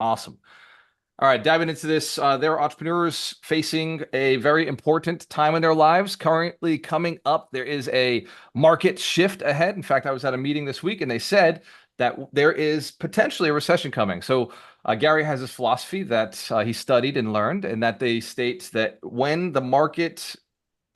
Awesome. All right, diving into this, there are entrepreneurs facing a very important time in their lives. Currently coming up, there is a market shift ahead. In fact, I was at a meeting this week and they said that there is potentially a recession coming. So Gary has this philosophy that he studied and learned, and that they state that when the market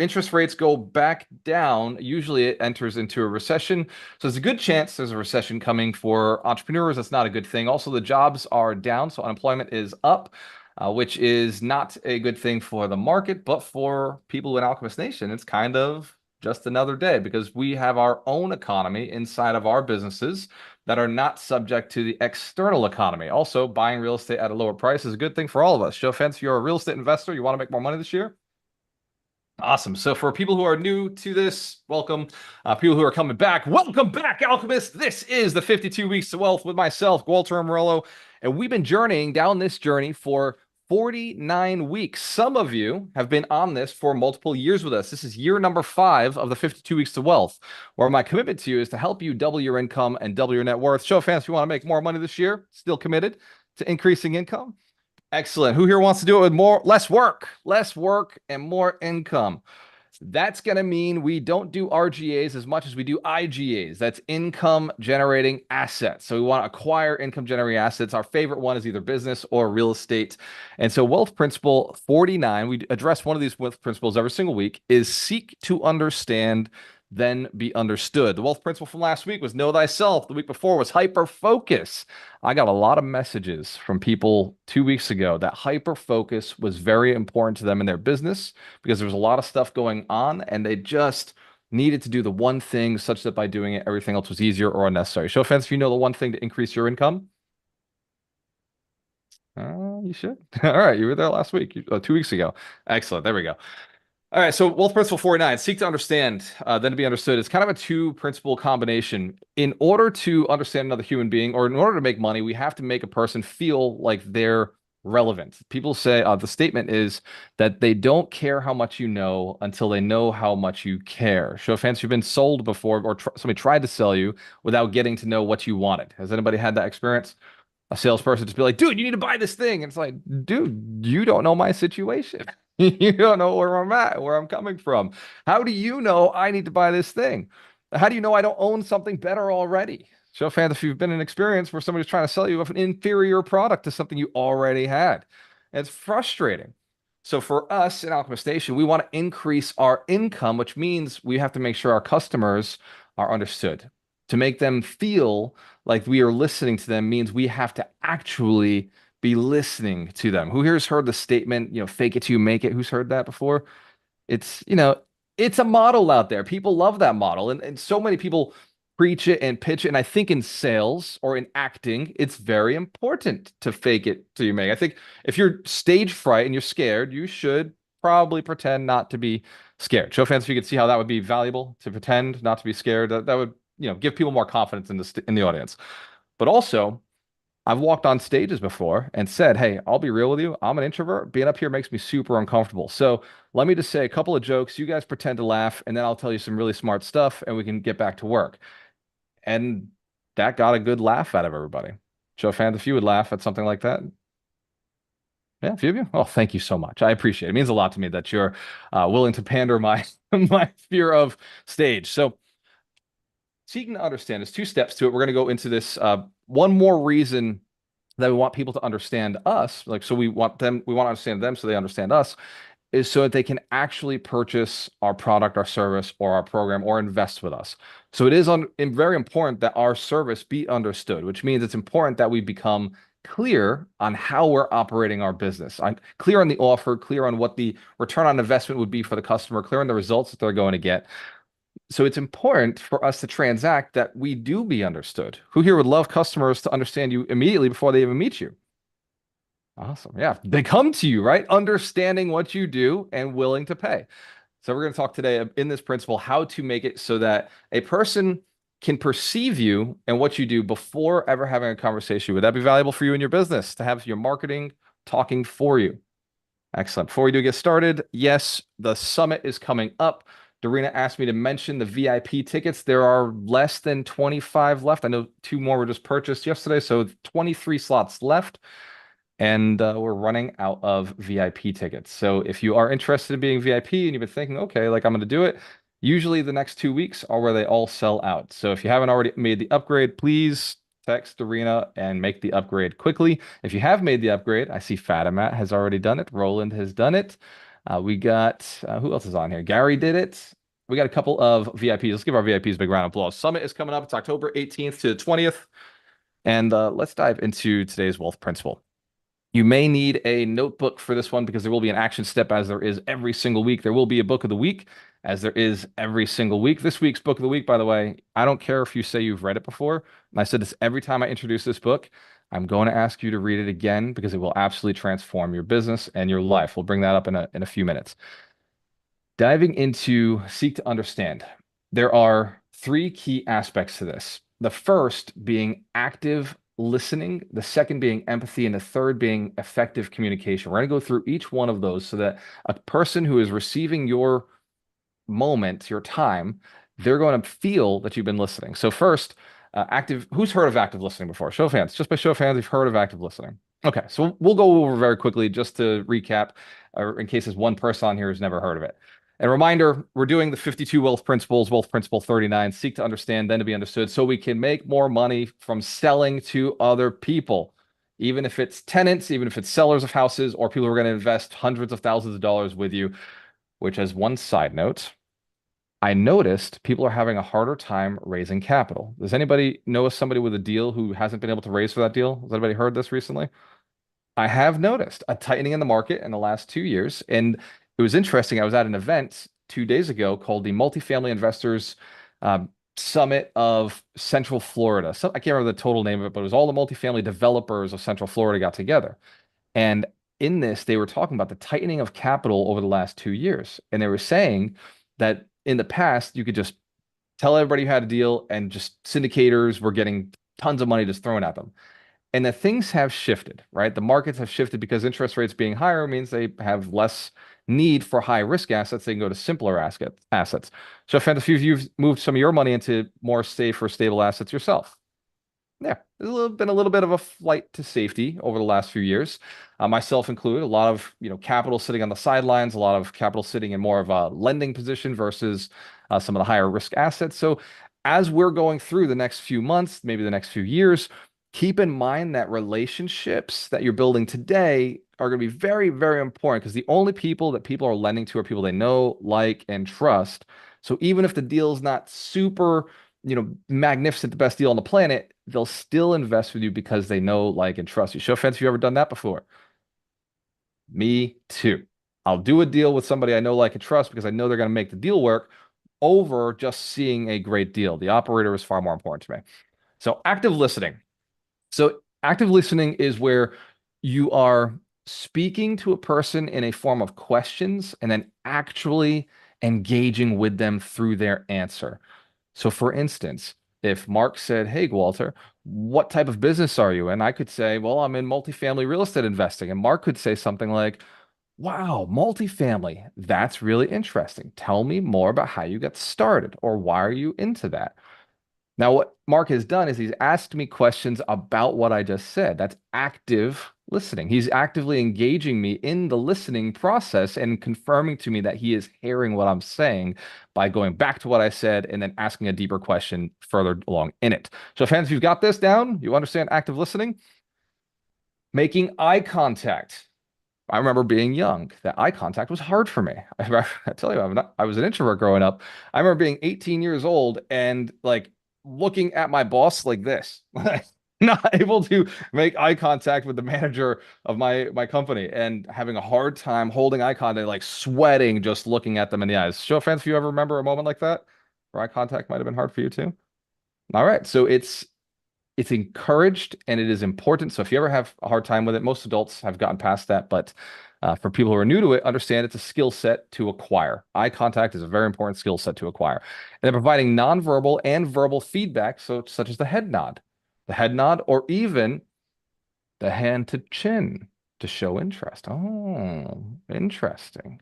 interest rates go back down, usually it enters into a recession. So there's a good chance there's a recession coming for entrepreneurs. That's not a good thing. Also, the jobs are down, so unemployment is up, which is not a good thing for the market, but for people in Alchemist Nation, it's kind of just another day because we have our own economy inside of our businesses that are not subject to the external economy. Also, buying real estate at a lower price is a good thing for all of us. Show of hands, if you're a real estate investor, you want to make more money this year. Awesome. So for people who are new to this, welcome. People who are coming back, welcome back, Alchemists. This is the 52 Weeks to Wealth with myself, Walter Morello, and we've been journeying down this journey for 49 weeks. Some of you have been on this for multiple years with us. This is year number 5 of the 52 Weeks to Wealth, where my commitment to you is to help you double your income and double your net worth. Show of hands if you want to make more money this year, still committed to increasing income. Excellent. Who here wants to do it with less work and more income? That's going to mean we don't do RGAs as much as we do IGAs. That's income generating assets. So we want to acquire income generating assets. Our favorite one is either business or real estate. And so wealth principle 49, we address one of these wealth principles every single week, is seek to understand, then be understood. The wealth principle from last week was know thyself. The week before was hyper focus. I got a lot of messages from people 2 weeks ago that hyper focus was very important to them in their business because there was a lot of stuff going on and they just needed to do the one thing such that by doing it, everything else was easier or unnecessary. Show of hands if you know the one thing to increase your income. You should. All right. You were there last week, 2 weeks ago. Excellent. There we go. All right, so wealth principle 49, seek to understand, then to be understood. It's kind of a two-principle combination. In order to understand another human being, or in order to make money, we have to make a person feel like they're relevant. People say the statement is that they don't care how much you know until they know how much you care. Show of hands, you've been sold before, or somebody tried to sell you without getting to know what you wanted. Has anybody had that experience? A salesperson just be like, dude, you need to buy this thing. And it's like, dude, you don't know my situation. You don't know where I'm at, where I'm coming from. How do you know I need to buy this thing? How do you know I don't own something better already? Show of hands if you've been in an experience where somebody's trying to sell you an inferior product to something you already had. And it's frustrating. So for us in Alchemist Nation, we want to increase our income, which means we have to make sure our customers are understood. To make them feel like we are listening to them means we have to actually be listening to them. Who here's heard the statement, fake it till you make it? Who's heard that before? It's, it's a model out there. People love that model. And so many people preach it and pitch it. And I think in sales or in acting, it's very important to fake it till you make it. I think if you're stage fright and you're scared, you should probably pretend not to be scared. Show of hands if you could see how that would be valuable to pretend not to be scared. That would, give people more confidence in the audience. But also, I've walked on stages before and said, hey, I'll be real with you. I'm an introvert. Being up here makes me super uncomfortable. So let me just say a couple of jokes. You guys pretend to laugh, and then I'll tell you some really smart stuff, and we can get back to work. And that got a good laugh out of everybody. Show of hands if you would laugh at something like that. Yeah, a few of you. Oh, thank you so much. I appreciate it. It means a lot to me that you're willing to pander my my fear of stage. So seeking to understand, there's 2 steps to it. We're going to go into this. One more reason that we want people to understand us, so we want to understand them so they understand us, is so that they can actually purchase our product, our service, or our program, or invest with us. So it is very important that our service be understood, which means it's important that we become clear on how we're operating our business. I'm clear on the offer, clear on what the return on investment would be for the customer, clear on the results that they're going to get. So it's important for us to transact that we do be understood. Who here would love customers to understand you immediately before they even meet you? Awesome. Yeah. They come to you, right? Understanding what you do and willing to pay. So we're going to talk today in this principle, how to make it so that a person can perceive you and what you do before ever having a conversation. Would that be valuable for you in your business to have your marketing talking for you? Excellent. Before we do get started, yes, the summit is coming up. Dorina asked me to mention the VIP tickets. There are less than 25 left. I know 2 more were just purchased yesterday, so 23 slots left. and we're running out of VIP tickets. So if you are interested in being VIP and you've been thinking, okay, like I'm going to do it, usually the next 2 weeks are where they all sell out. So if you haven't already made the upgrade, please text Arena and make the upgrade quickly. If you have made the upgrade, I see Fatimat has already done it. Roland has done it. We got who else is on here? Gary did it. We got a couple of VIPs. Let's give our VIPs a big round of applause. Summit is coming up. It's October 18th to the 20th. And let's dive into today's wealth principle. You may need a notebook for this one because there will be an action step as there is every single week. There will be a book of the week as there is every single week. This week's book of the week, by the way, I don't care if you say you've read it before. And I said this every time I introduce this book. I'm going to ask you to read it again because it will absolutely transform your business and your life. We'll bring that up in a few minutes. Diving into Seek to Understand, there are three key aspects to this. The first being active listening, the second being empathy, and the third being effective communication. We're going to go through each one of those so that a person who is receiving your moment, your time, they're going to feel that you've been listening. So first, active, who's heard of active listening before? Show of hands. Just by show of hands, you've heard of active listening. Okay, so we'll go over very quickly just to recap, or in case there's one person on here who's never heard of it. And reminder, we're doing the 52 wealth principles, wealth principle 39, seek to understand, then to be understood, so we can make more money from selling to other people. Even if it's tenants, even if it's sellers of houses, or people who are going to invest hundreds of thousands of dollars with you, which as one side note, I noticed people are having a harder time raising capital. Does anybody know of somebody with a deal who hasn't been able to raise for that deal? Has anybody heard this recently? I have noticed a tightening in the market in the last 2 years. And it was interesting. I was at an event 2 days ago called the Multifamily Investors um, Summit of Central Florida. So I can't remember the total name of it, but it was all the multifamily developers of Central Florida got together. And in this, they were talking about the tightening of capital over the last 2 years. And they were saying that in the past, you could just tell everybody you had a deal and just syndicators were getting tons of money just thrown at them. And that things have shifted, right? The markets have shifted because interest rates being higher means they have less need for high risk assets. They can go to simpler assets. So, if you've moved some of your money into more safe or stable assets yourself, yeah, there's been a little bit of a flight to safety over the last few years, myself included. A lot of capital sitting on the sidelines, a lot of capital sitting in more of a lending position versus some of the higher risk assets. So as we're going through the next few months, maybe the next few years, keep in mind that relationships that you're building today are going to be very, very important because the only people that people are lending to are people they know, like, and trust. So even if the deal's not super magnificent, the best deal on the planet, they'll still invest with you because they know, like, and trust you. Show of hands if you ever done that before. Me too. I'll do a deal with somebody I know, like, and trust because I know they're going to make the deal work over just seeing a great deal. The operator is far more important to me. So active listening. So active listening is where you are speaking to a person in a form of questions and then actually engaging with them through their answer. So, for instance, if Mark said, "Hey, Walter, what type of business are you in?" I could say, "Well, I'm in multifamily real estate investing." And Mark could say something like, "Wow, multifamily. That's really interesting. Tell me more about how you got started or why are you into that?" Now, what Mark has done is he's asked me questions about what I just said. That's active listening. He's actively engaging me in the listening process and confirming to me that he is hearing what I'm saying by going back to what I said and then asking a deeper question further along in it. So, fans, if you've got this down, you understand active listening, making eye contact. I remember being young, that eye contact was hard for me. I tell you, I was an introvert growing up. I remember being 18 years old and like looking at my boss like this, not able to make eye contact with the manager of my company and having a hard time holding eye contact, like sweating just looking at them in the eyes. Show of hands if you ever remember a moment like that, where eye contact might have been hard for you too. All right, so it's encouraged and it is important. So if you ever have a hard time with it, most adults have gotten past that. But for people who are new to it, understand it's a skill set to acquire. Eye contact is a very important skill set to acquire. And then providing nonverbal and verbal feedback, so such as the head nod, or even the hand to chin to show interest. Oh, interesting.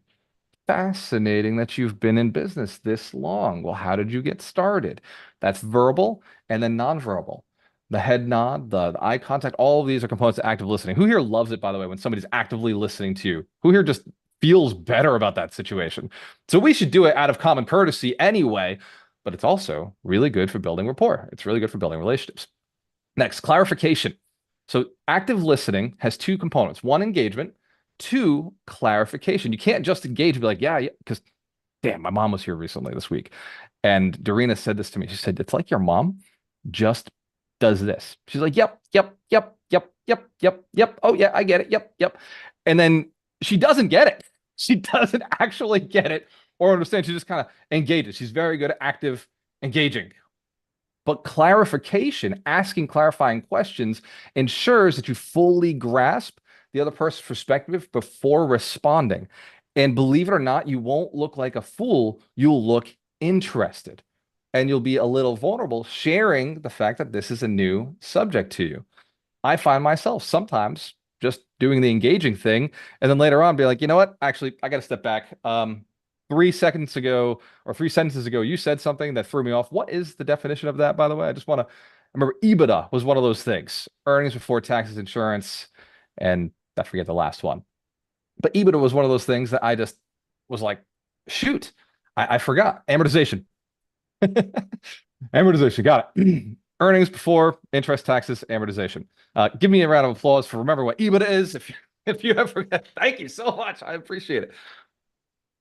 Fascinating that you've been in business this long. Well, how did you get started? That's verbal and then nonverbal. the head nod, the eye contact, all of these are components of active listening. Who here loves it, by the way, when somebody's actively listening to you? Who here just feels better about that situation? So we should do it out of common courtesy anyway, but it's also really good for building rapport. It's really good for building relationships. Next, clarification. So active listening has two components. One, engagement. Two, clarification. You can't just engage and be like, yeah, because damn, my mom was here recently this week. And Dorina said this to me. She said, it's like your mom just does this. She's like, yep, yep, yep, yep, yep, yep, yep. Oh, yeah, I get it. Yep, yep. And then she doesn't get it. She doesn't actually get it or understand. She just kind of engages. She's very good at active engaging. But clarification, asking clarifying questions, ensures that you fully grasp the other person's perspective before responding. And believe it or not, you won't look like a fool. You'll look interested. And you'll be a little vulnerable, sharing the fact that this is a new subject to you. I find myself sometimes just doing the engaging thing, and then later on be like, you know what? Actually, I got to step back. 3 seconds ago or 3 sentences ago, you said something that threw me off. What is the definition of that, by the way? I just want to I remember EBITDA was one of those things. Earnings before taxes, insurance, and I forget the last one. But EBITDA was one of those things that I just was like, shoot, I forgot. Amortization. Amortization. Got it. Earnings before interest, taxes, amortization. Give me a round of applause for remember what EBITDA is. If you ever forget, thank you so much. I appreciate it.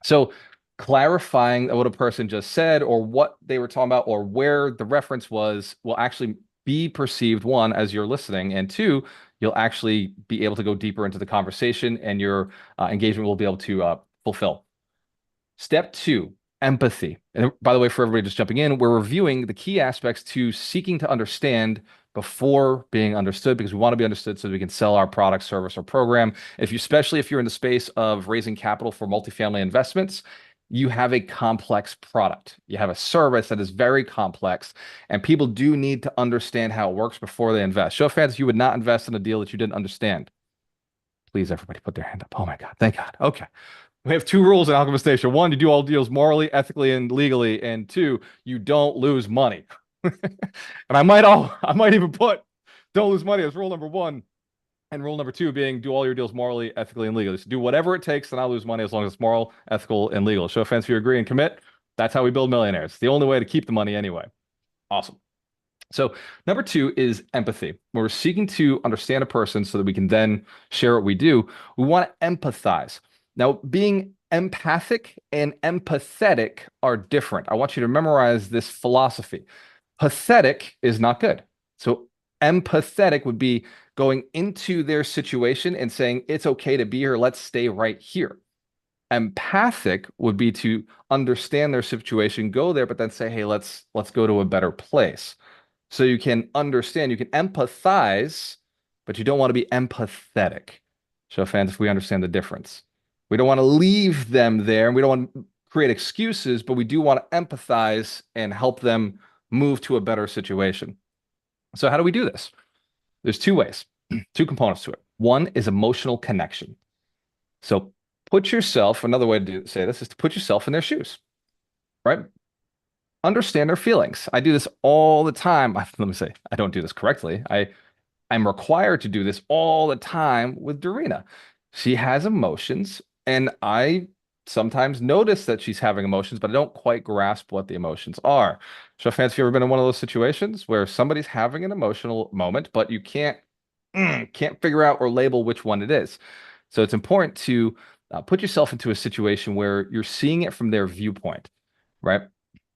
So clarifying what a person just said or what they were talking about or where the reference was will actually be perceived, one, as you're listening, and two, you'll actually be able to go deeper into the conversation and your engagement will be able to fulfill. Step two, empathy. And by the way, for everybody just jumping in, we're reviewing the key aspects to seeking to understand before being understood because we want to be understood so that we can sell our product, service, or program. Especially if you're in the space of raising capital for multifamily investments, you have a complex product. You have a service that is very complex, and people do need to understand how it works before they invest. Show of hands if you would not invest in a deal that you didn't understand. Please, everybody, put their hand up. Oh my God, thank God. Okay. We have two rules in Alchemist Station. One, you do all deals morally, ethically, and legally. And two, you don't lose money. And I might even put don't lose money as rule number one. And rule number two being do all your deals morally, ethically, and legally. So do whatever it takes to not lose money as long as it's moral, ethical, and legal. Show of hands if you agree and commit. That's how we build millionaires. It's the only way to keep the money anyway. Awesome. So number two is empathy. When we're seeking to understand a person so that we can then share what we do, we want to empathize. Now, being empathic and empathetic are different. I want you to memorize this philosophy. Pathetic is not good. So empathetic would be going into their situation and saying, it's okay to be here. Let's stay right here. Empathic would be to understand their situation, go there, but then say, hey, let's go to a better place. So you can understand, you can empathize, but you don't want to be empathetic. Show of hands if we understand the difference. We don't want to leave them there, and we don't want to create excuses, but we do want to empathize and help them move to a better situation. So how do we do this? There's two ways, two components to it. One is emotional connection. So put yourself, another way to say this is to put yourself in their shoes, right? Understand their feelings. I do this all the time. Let me say, I don't do this correctly. I'm required to do this all the time with Dorina. She has emotions, and I sometimes notice that she's having emotions, but I don't quite grasp what the emotions are. So, fans, have you ever been in one of those situations where somebody's having an emotional moment, but you can't figure out or label which one it is? So it's important to put yourself into a situation where you're seeing it from their viewpoint, right?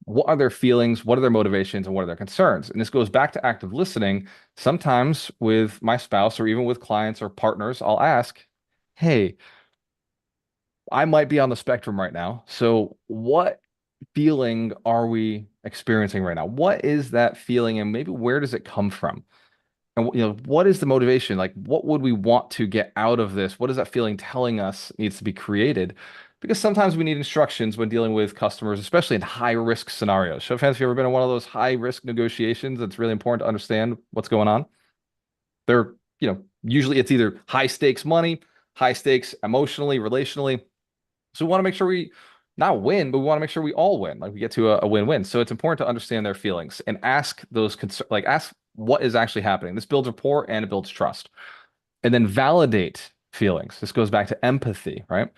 What are their feelings? What are their motivations? And what are their concerns? And this goes back to active listening. Sometimes with my spouse or even with clients or partners, I'll ask, hey, I might be on the spectrum right now. So what feeling are we experiencing right now? What is that feeling? And maybe where does it come from? And what is the motivation? Like, what would we want to get out of this? What is that feeling telling us needs to be created? Because sometimes we need instructions when dealing with customers, especially in high risk scenarios. Show of hands, if you've ever been in one of those high risk negotiations, it's really important to understand what's going on. They're, usually it's either high stakes money, high stakes emotionally, relationally. So we want to make sure we not win, but we want to make sure we all win. Like we get to a win-win. So it's important to understand their feelings and ask those concerns, like ask what is actually happening. This builds rapport and it builds trust. And then validate feelings. This goes back to empathy, right?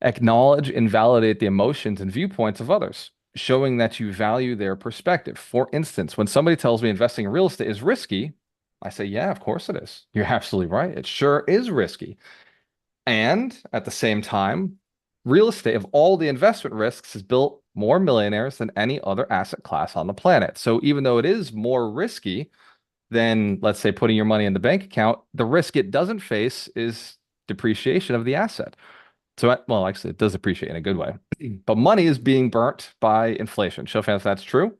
Acknowledge and validate the emotions and viewpoints of others, showing that you value their perspective. For instance, when somebody tells me investing in real estate is risky, I say, yeah, of course it is. You're absolutely right. It sure is risky. And at the same time, real estate, of all the investment risks, has built more millionaires than any other asset class on the planet. So even though it is more risky than, let's say, putting your money in the bank account, the risk it doesn't face is depreciation of the asset. So, well, actually, it does appreciate in a good way. But money is being burnt by inflation. Show of hands, if that's true.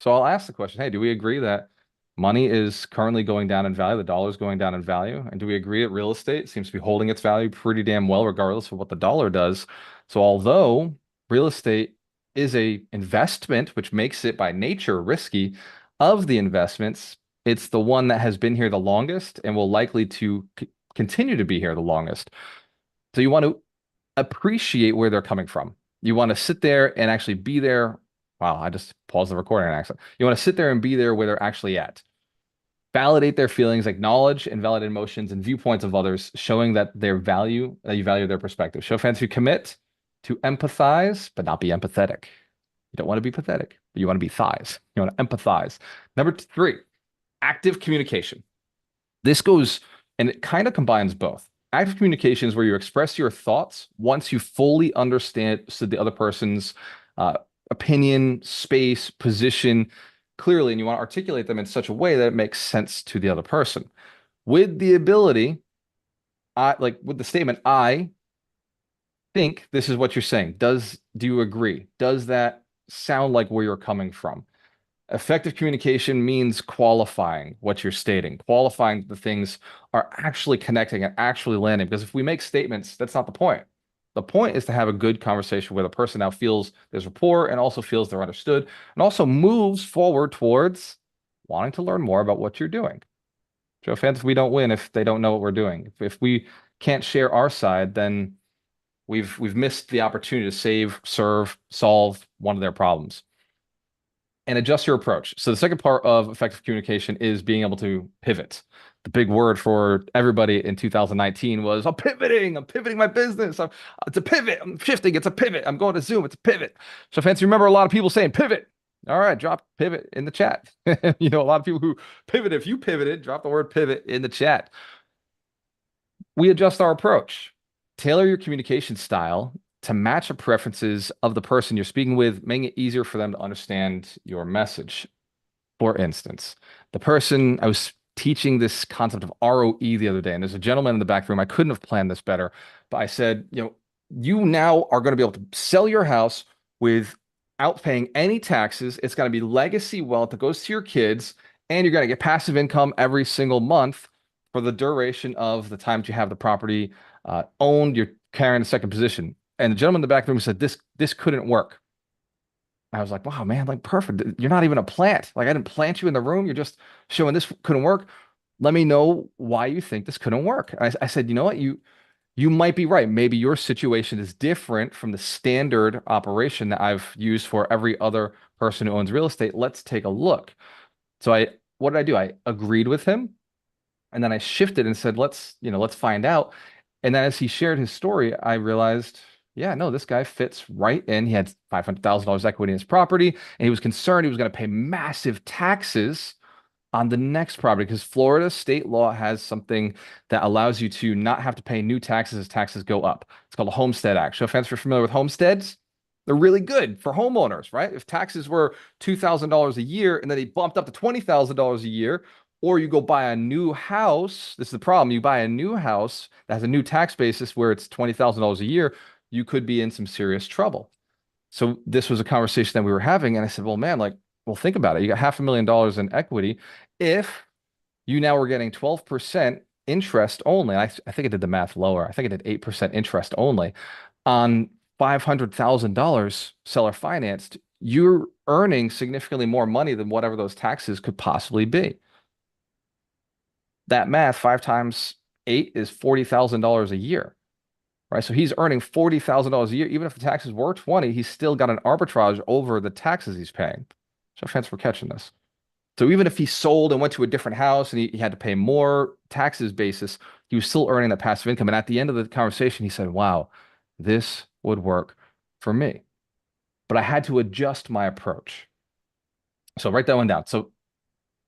So I'll ask the question, hey, do we agree that money is currently going down in value, the dollar is going down in value? And do we agree that real estate seems to be holding its value pretty damn well, regardless of what the dollar does? So although real estate is a investment, which makes it by nature risky, of the investments, it's the one that has been here the longest and will likely to continue to be here the longest. So you want to appreciate where they're coming from. You want to sit there and actually be there. Wow, I just paused the recording and accent. You want to sit there and be there where they're actually at. Validate their feelings, acknowledge and validate emotions and viewpoints of others, showing that that you value their perspective. Show fans who commit to empathize, but not be empathetic. You don't want to be pathetic, but you want to be thighs. You want to empathize. Number three, active communication. This goes and it kind of combines both. Active communication is where you express your thoughts once you fully understand the other person's uh, opinion, space, position clearly, and you want to articulate them in such a way that it makes sense to the other person. With the ability, like with the statement, I think this is what you're saying. Do you agree? Does that sound like where you're coming from? Effective communication means qualifying what you're stating, qualifying the things are actually connecting and actually landing. Because if we make statements, that's not the point. The point is to have a good conversation where the person now feels there's rapport and also feels they're understood and also moves forward towards wanting to learn more about what you're doing. Joe fans, we don't win if they don't know what we're doing. If we can't share our side, then we've missed the opportunity to save, serve, solve one of their problems and adjust your approach. So the second part of effective communication is being able to pivot. The big word for everybody in 2019 was I'm pivoting. I'm pivoting my business. It's a pivot. I'm shifting. It's a pivot. I'm going to Zoom. It's a pivot. So fancy remember a lot of people saying pivot. All right, drop pivot in the chat. You know, a lot of people who pivot. If you pivoted, drop the word pivot in the chat. We adjust our approach. Tailor your communication style to match the preferences of the person you're speaking with, making it easier for them to understand your message. For instance, the person I was teaching this concept of ROE the other day, and there's a gentleman in the back room. I couldn't have planned this better, but I said, you now are going to be able to sell your house without paying any taxes. It's going to be legacy wealth that goes to your kids, and you're going to get passive income every single month for the duration of the time that you have the property owned. You're carrying a second position. And the gentleman in the back room said, this couldn't work. I was like, wow, man, like perfect. You're not even a plant. Like I didn't plant you in the room. You're just showing this couldn't work. Let me know why you think this couldn't work. I said, you know what? You might be right. Maybe your situation is different from the standard operation that I've used for every other person who owns real estate. Let's take a look. So what did I do? I agreed with him. And then I shifted and said, let's find out. And then as he shared his story, I realized, yeah, no, this guy fits right in. He had $500,000 equity in his property, and he was concerned he was going to pay massive taxes on the next property because Florida state law has something that allows you to not have to pay new taxes as taxes go up. It's called the Homestead Act. So, if you're familiar with homesteads, they're really good for homeowners, right? If taxes were $2,000 a year and then they bumped up to $20,000 a year, or you go buy a new house, this is the problem. You buy a new house that has a new tax basis where it's $20,000 a year, you could be in some serious trouble. So this was a conversation that we were having, and I said, well, man, well, think about it. You got $500,000 in equity. If you now were getting 12% interest only, I think I did the math lower. I think I did 8% interest only on $500,000 seller financed, you're earning significantly more money than whatever those taxes could possibly be. That math, 5 times 8 is $40,000 a year, right? So he's earning $40,000 a year. Even if the taxes were 20, he's still got an arbitrage over the taxes he's paying. So thanks for catching this. So even if he sold and went to a different house and he had to pay more taxes basis, he was still earning that passive income. And at the end of the conversation, he said, wow, this would work for me. But I had to adjust my approach. So write that one down. So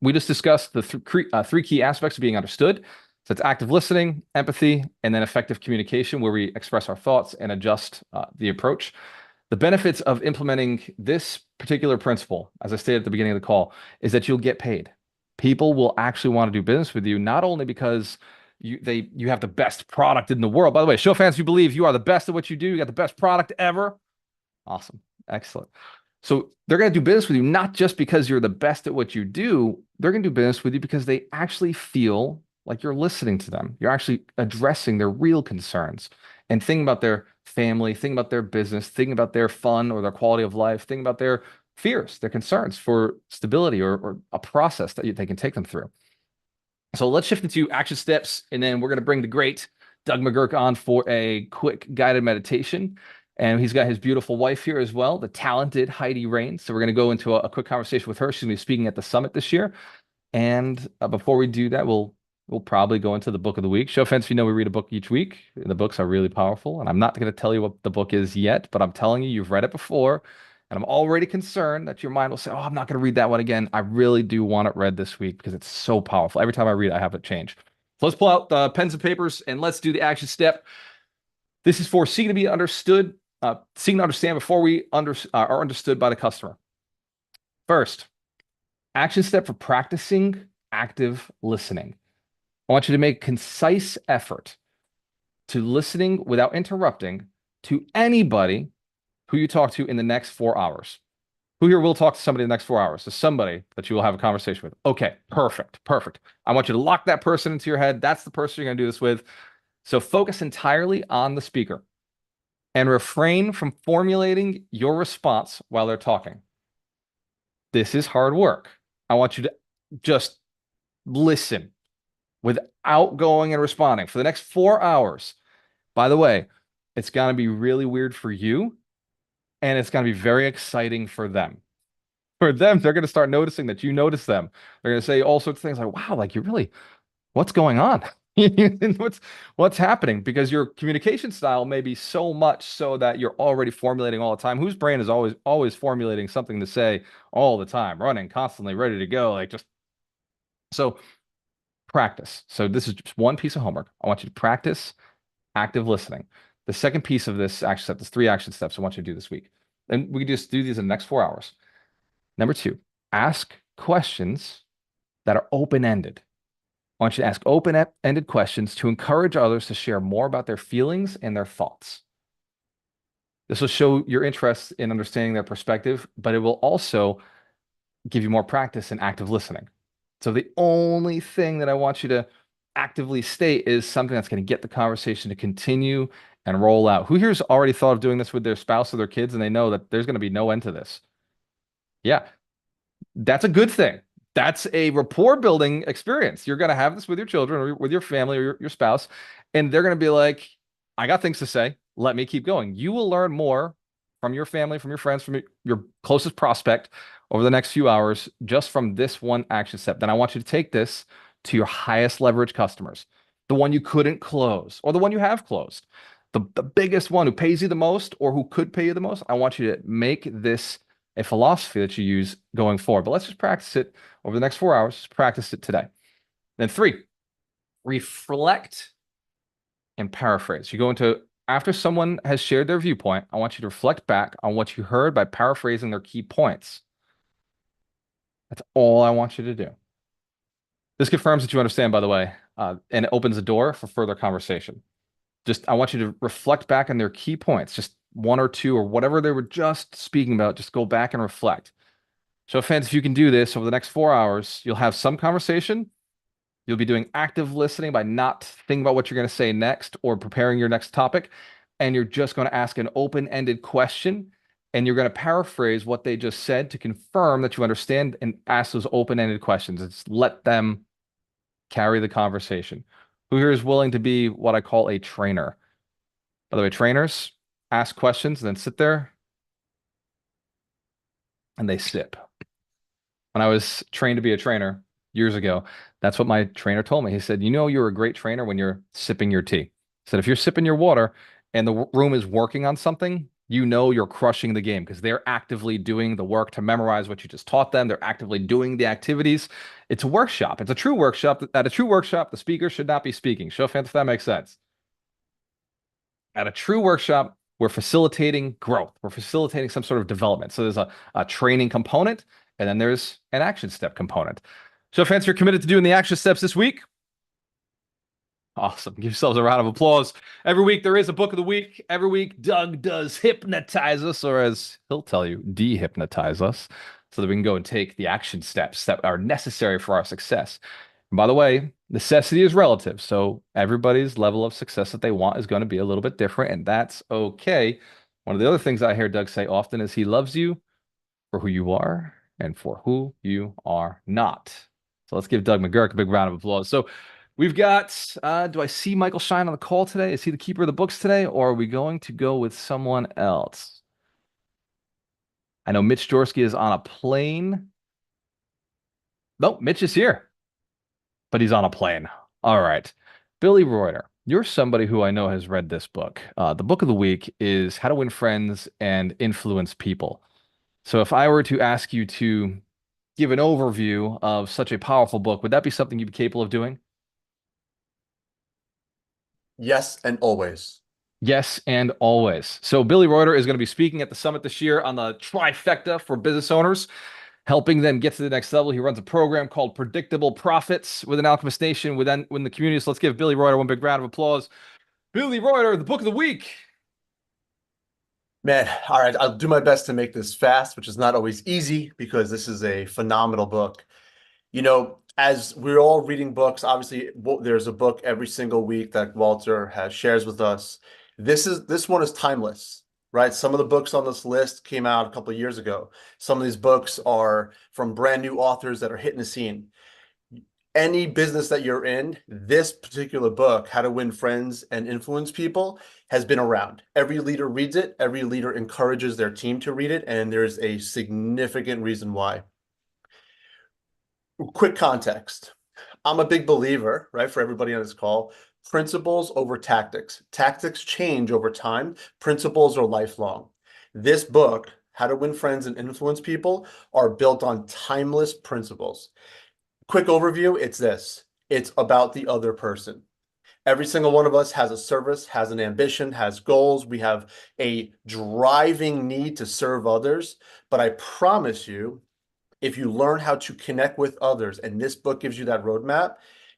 we just discussed the three key aspects of being understood. So it's active listening, empathy, and then effective communication, where we express our thoughts and adjust the approach. The benefits of implementing this particular principle, as I stated at the beginning of the call, is that you'll get paid. People will actually want to do business with you, not only because you have the best product in the world. By the way, show of hands if you believe you are the best at what you do. You got the best product ever. Awesome. Excellent. So they're going to do business with you not just because you're the best at what you do. They're going to do business with you because they actually feel like you're listening to them. You're actually addressing their real concerns and thinking about their family, thinking about their business, thinking about their fun or their quality of life, thinking about their fears, their concerns for stability or a process that they can take them through. So let's shift into action steps, and then we're going to bring the great Doug McGurk on for a quick guided meditation. And he's got his beautiful wife here as well, the talented Heidi Rain. So we're going to go into a quick conversation with her. She's going to be speaking at the summit this year. And before we do that, we'll probably go into the book of the week. Show of hands if you know we read a book each week. And the books are really powerful. And I'm not going to tell you what the book is yet, but I'm telling you, you've read it before. And I'm already concerned that your mind will say, oh, I'm not going to read that one again. I really do want it read this week because it's so powerful. Every time I read it, I have it change. So let's pull out the pens and papers and let's do the action step. This is for seeking to be understood, seeking to understand before we are understood by the customer. First, action step for practicing active listening. I want you to make concise effort to listening without interrupting to anybody who you talk to in the next 4 hours. Who here will talk to somebody in the next 4 hours? So somebody that you will have a conversation with. Okay, perfect, perfect. I want you to lock that person into your head. That's the person you're going to do this with. So focus entirely on the speaker and refrain from formulating your response while they're talking. This is hard work. I want you to just listen without going and responding for the next 4 hours. By the way, it's going to be really weird for you, and it's going to be very exciting for them. For them, they're going to start noticing that you notice them. They're going to say all sorts of things like, wow, like you really, what's going on? What's happening? Because your communication style may be so much so that you're already formulating all the time. Whose brain is always formulating something to say all the time, running constantly, ready to go, like just so practice. So this is just one piece of homework. I want you to practice active listening. The second piece of this action step, there's 3 action steps I want you to do this week. And we can just do these in the next 4 hours. Number 2, ask questions that are open-ended. I want you to ask open-ended questions to encourage others to share more about their feelings and their thoughts. This will show your interest in understanding their perspective, but it will also give you more practice in active listening. So the only thing that I want you to actively state is something that's going to get the conversation to continue and roll out. Who here's already thought of doing this with their spouse or their kids, and they know that there's going to be no end to this? Yeah, that's a good thing. That's a rapport building experience. You're going to have this with your children or with your family or your spouse, and they're going to be like, I got things to say. Let me keep going. You will learn more from your family, from your friends, from your closest prospect over the next few hours just from this one action step. Then I want you to take this to your highest leverage customers, the one you couldn't close or the one you have closed, the biggest one who pays you the most or who could pay you the most. I want you to make this a philosophy that you use going forward. But let's just practice it over the next 4 hours. Just practice it today. Then 3, reflect and paraphrase. You go into after someone has shared their viewpoint, I want you to reflect back on what you heard by paraphrasing their key points. That's all I want you to do. This confirms that you understand, by the way, and it opens the door for further conversation. Just, I want you to reflect back on their key points, just 1 or 2 or whatever they were just speaking about. Just go back and reflect. So, fans, if you can do this over the next 4 hours, you'll have some conversation. You'll be doing active listening by not thinking about what you're going to say next or preparing your next topic. And you're just going to ask an open-ended question. And you're going to paraphrase what they just said to confirm that you understand and ask those open-ended questions. It's let them carry the conversation. Who here is willing to be what I call a trainer? By the way, trainers ask questions and then sit there and they sip. When I was trained to be a trainer years ago, that's what my trainer told me. He said, you're a great trainer when you're sipping your tea. He said, if you're sipping your water and the room is working on something, you're crushing the game because they're actively doing the work to memorize what you just taught them. They're actively doing the activities. It's a workshop. It's a true workshop. At a true workshop, the speaker should not be speaking. Show of hands if that makes sense. At a true workshop, we're facilitating growth. We're facilitating some sort of development. So there's a training component, and then there's an action step component. So, fans, you're committed to doing the action steps this week. Awesome. Give yourselves a round of applause. Every week there is a book of the week. Every week Doug does hypnotize us, or as he'll tell you, dehypnotize us, so that we can go and take the action steps that are necessary for our success. And by the way, necessity is relative. So everybody's level of success that they want is going to be a little bit different, and that's okay. One of the other things I hear Doug say often is he loves you for who you are and for who you are not. So let's give Doug McGurk a big round of applause. So we've got, do I see Michael Shine on the call today? Is he the keeper of the books today, or are we going to go with someone else? I know Mitch Dorsky is on a plane. Nope, Mitch is here, but he's on a plane. All right. Billy Reuter, you're somebody who I know has read this book. The book of the week is How to Win Friends and Influence People. So if I were to ask you to give an overview of such a powerful book, would that be something you'd be capable of doing? Yes, and always. Yes, and always. So Billy Reuter is going to be speaking at the summit this year on the trifecta for business owners, helping them get to the next level. He runs a program called Predictable Profits within Alchemist Nation, within the community. So let's give Billy Reuter one big round of applause. Billy Reuter, the book of the week. Man, all right, I'll do my best to make this fast, which is not always easy because this is a phenomenal book. As we're all reading books, obviously there's a book every single week that Walter has shares with us. This one is timeless, right? Some of the books on this list came out a couple of years ago. Some of these books are from brand new authors that are hitting the scene. Any business that you're in, this particular book, How to Win Friends and Influence People, has been around. Every leader reads it. Every leader encourages their team to read it. And there's a significant reason why. Quick context. I'm a big believer, right, for everybody on this call, principles over tactics. Tactics change over time. Principles are lifelong. This book, How to Win Friends and Influence People, are built on timeless principles. Quick overview, it's this. It's about the other person. Every single one of us has a service, has an ambition, has goals. We have a driving need to serve others. But I promise you, if you learn how to connect with others, and this book gives you that roadmap,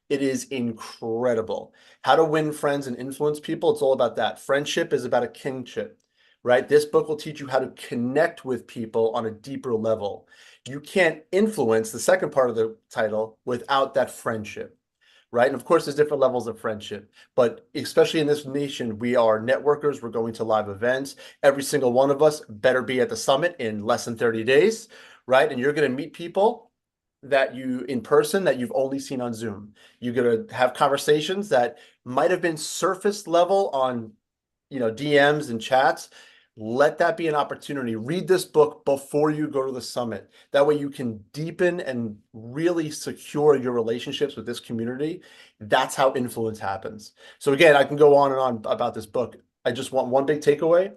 it is incredible. How to Win Friends and Influence People, it's all about that. Friendship is about a kinship, right? This book will teach you how to connect with people on a deeper level. You can't influence, the second part of the title, without that friendship, right? And of course, there's different levels of friendship, but especially in this nation, we are networkers. We're going to live events. Every single one of us better be at the summit in less than 30 days, right? And you're going to meet people that you in person that you've only seen on Zoom. You're going to have conversations that might have been surface level on, DMs and chats. Let that be an opportunity. Read this book before you go to the summit. That way you can deepen and really secure your relationships with this community. That's how influence happens. So again, I can go on and on about this book. I just want one big takeaway.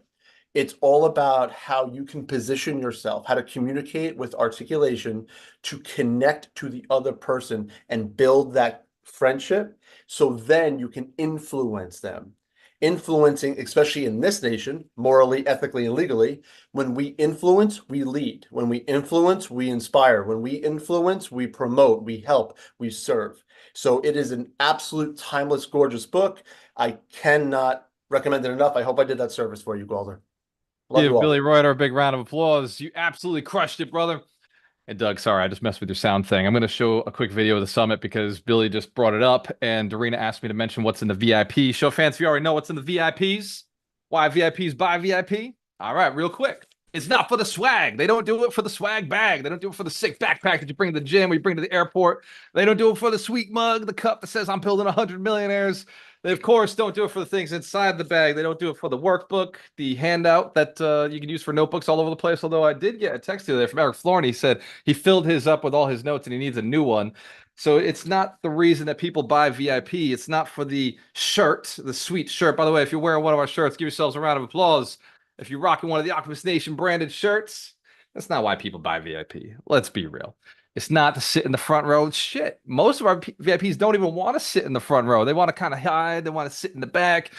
It's all about how you can position yourself, how to communicate with articulation to connect to the other person and build that friendship. So then you can influence them. Influencing, especially in this nation, morally, ethically, and legally, when we influence, we lead. When we influence, we inspire. When we influence, we promote, we help, we serve. So it is an absolute timeless, gorgeous book. I cannot recommend it enough. I hope I did that service for you, Galder. Love you Give Billy all. Reuter a big round of applause. You absolutely crushed it, brother. And Doug, sorry, I just messed with your sound thing. I'm going to show a quick video of the summit because Billy just brought it up, and Dorina asked me to mention what's in the VIP. Show fans, if you already know what's in the VIPs. Why VIPs buy VIP? All right, real quick. It's not for the swag. They don't do it for the swag bag. They don't do it for the sick backpack that you bring to the gym or you bring to the airport. They don't do it for the sweet mug, the cup that says I'm building 100 millionaires. They, of course, don't do it for the things inside the bag. They don't do it for the workbook, the handout that you can use for notebooks all over the place. Although I did get a text the other day from Eric Florent. He said he filled his up with all his notes and he needs a new one. So it's not the reason that people buy VIP. It's not for the shirt, the sweet shirt. By the way, if you're wearing one of our shirts, give yourselves a round of applause. If you're rocking one of the Octopus Nation branded shirts, that's not why people buy VIP. Let's be real. It's not to sit in the front row. Shit. Most of our VIPs don't even want to sit in the front row. They want to kind of hide. They want to sit in the back.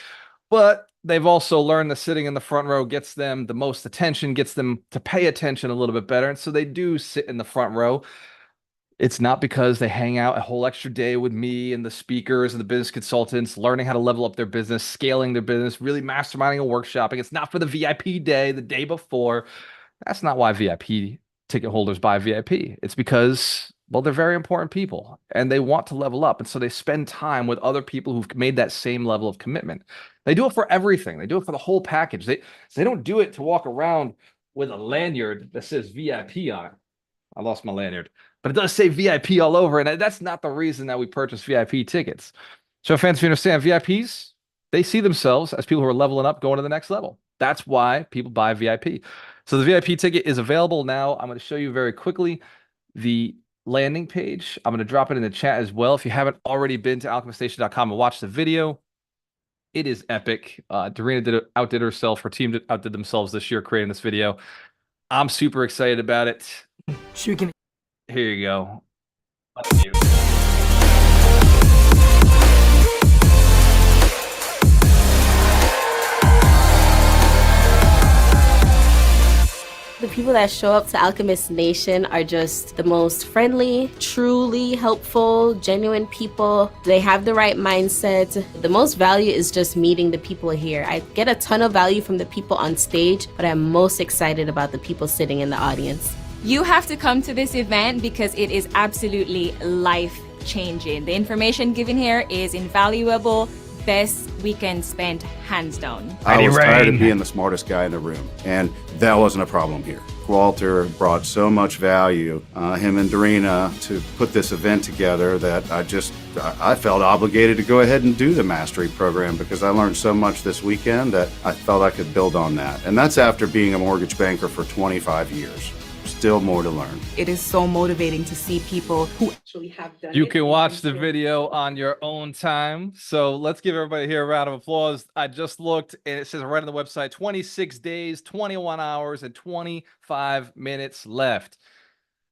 But they've also learned that sitting in the front row gets them the most attention, gets them to pay attention a little bit better. And so they do sit in the front row. It's not because they hang out a whole extra day with me and the speakers and the business consultants, learning how to level up their business, scaling their business, really masterminding and workshopping. It's not for the VIP day, the day before. That's not why VIP ticket holders buy VIP. It's because, well, they're very important people and they want to level up. And so they spend time with other people who've made that same level of commitment. They do it for everything. They do it for the whole package. They don't do it to walk around with a lanyard that says VIP on it. I lost my lanyard, but it does say VIP all over. And that's not the reason that we purchase VIP tickets. So fans, if you understand, VIPs, they see themselves as people who are leveling up, going to the next level. That's why people buy VIP. So the VIP ticket is available now. I'm going to show you very quickly the landing page. I'm going to drop it in the chat as well. If you haven't already been to alchemiststation.com and watched the video, it is epic. Darina outdid herself. Her team outdid themselves this year creating this video. I'm super excited about it. Here you go. The people that show up to Alchemist Nation are just the most friendly, truly helpful, genuine people. They have the right mindset. The most value is just meeting the people here. I get a ton of value from the people on stage, but I'm most excited about the people sitting in the audience. You have to come to this event because it is absolutely life-changing. The information given here is invaluable. Best weekend spent, hands down. I was tired of being the smartest guy in the room, and that wasn't a problem here. Walter brought so much value, him and Darina, to put this event together that I felt obligated to go ahead and do the mastery program because I learned so much this weekend that I felt I could build on that. And that's after being a mortgage banker for 25 years. Still more to learn. It is so motivating to see people who actually have done it. You can watch the video on your own time. So let's give everybody here a round of applause. I just looked and it says right on the website, 26 days, 21 hours, and 25 minutes left.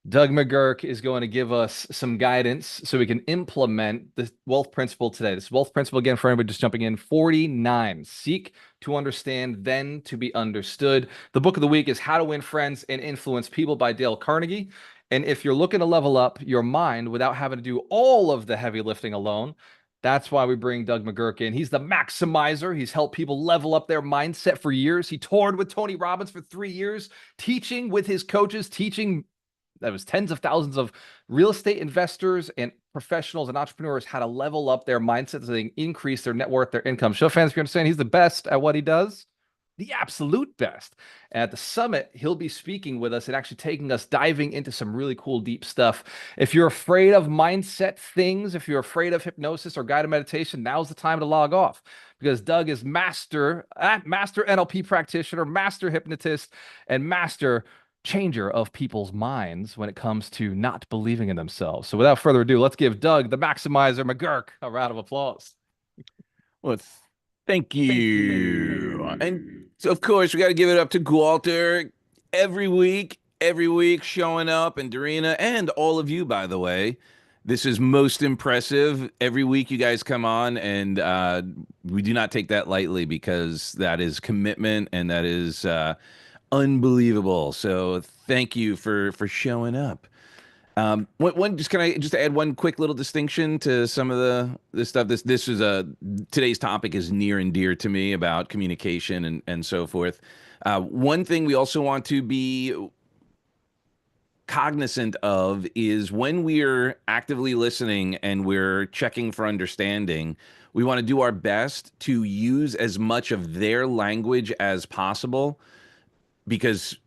Doug McGurk is going to give us some guidance so we can implement the wealth principle today. This wealth principle, again, for anybody just jumping in, 49. Seek to understand, then to be understood. The book of the week is How to Win Friends and Influence People by Dale Carnegie. And if you're looking to level up your mind without having to do all of the heavy lifting alone, that's why we bring Doug McGurk in. He's the maximizer. He's helped people level up their mindset for years. He toured with Tony Robbins for 3 years, teaching with his coaches, teaching that was tens of thousands of real estate investors and professionals and entrepreneurs how to level up their mindset so they can increase their net worth, their income. Show fans, if you understand, he's the best at what he does, the absolute best. At the summit, he'll be speaking with us and actually taking us diving into some really cool, deep stuff. If you're afraid of mindset things, if you're afraid of hypnosis or guided meditation, now's the time to log off because Doug is master NLP practitioner, master hypnotist, and master changer of people's minds when it comes to not believing in themselves. So without further ado, let's give Doug, the maximizer McGurk, a round of applause. Well, thank you. And so, of course, we got to give it up to Walter every week showing up, and Darina, and all of you, by the way. This is most impressive. Every week you guys come on, and we do not take that lightly because that is commitment and that is unbelievable. So thank you for showing up. Can I just add one quick little distinction to some of this stuff? This is today's topic is near and dear to me about communication and so forth. One thing we also want to be cognizant of is when we're actively listening and we're checking for understanding, we want to do our best to use as much of their language as possible, because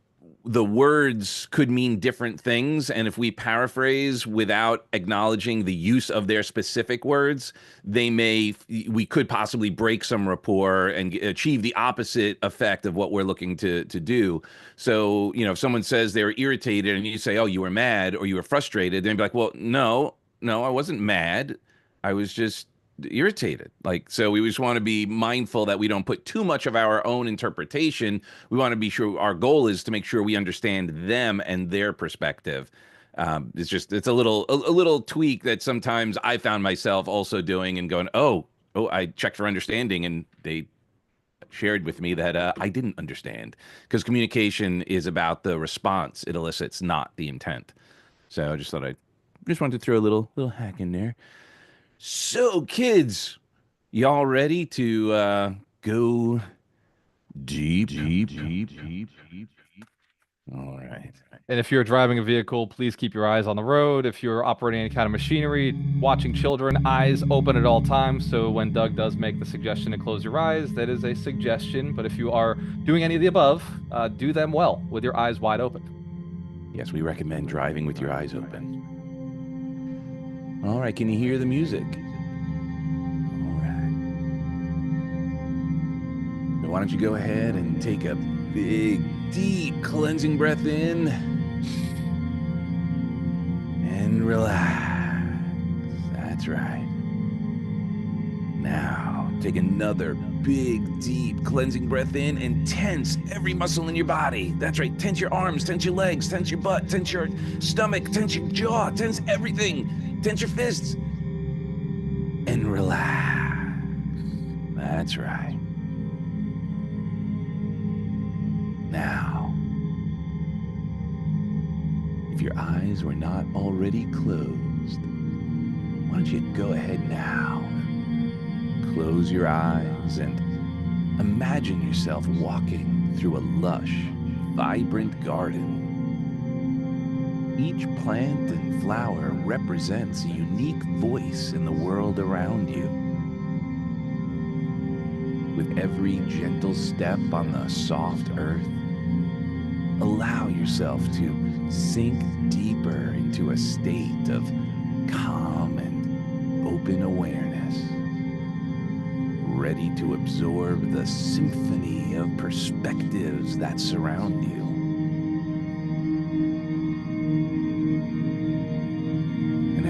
the words could mean different things, and if we paraphrase without acknowledging the use of their specific words, we could possibly break some rapport and achieve the opposite effect of what we're looking to do. So, if someone says they were irritated and you say, oh, you were mad or you were frustrated, then be like, well, no, I wasn't mad. I was just irritated. So we just want to be mindful that we don't put too much of our own interpretation. We want to be sure our goal is to make sure we understand them and their perspective. It's a little tweak that sometimes I found myself also doing and going, oh, I checked for understanding, and they shared with me that I didn't understand, because communication is about the response it elicits, not the intent. So I just wanted to throw a little hack in there. So, kids, y'all ready to go deep? All right. And if you're driving a vehicle, please keep your eyes on the road. If you're operating any kind of machinery, watching children, eyes open at all times. So when Doug does make the suggestion to close your eyes, that is a suggestion. But if you are doing any of the above, do them well with your eyes wide open. Yes, we recommend driving with your eyes open. All right, can you hear the music? All right. So why don't you go ahead and take a big, deep cleansing breath in and relax. That's right. Now, take another big, deep cleansing breath in and tense every muscle in your body. That's right. Tense your arms, tense your legs, tense your butt, tense your stomach, tense your jaw, tense everything. Tense your fists and relax. That's right. Now, if your eyes were not already closed, why don't you go ahead now, close your eyes and imagine yourself walking through a lush, vibrant garden. Each plant and flower represents a unique voice in the world around you. With every gentle step on the soft earth, allow yourself to sink deeper into a state of calm and open awareness, ready to absorb the symphony of perspectives that surround you.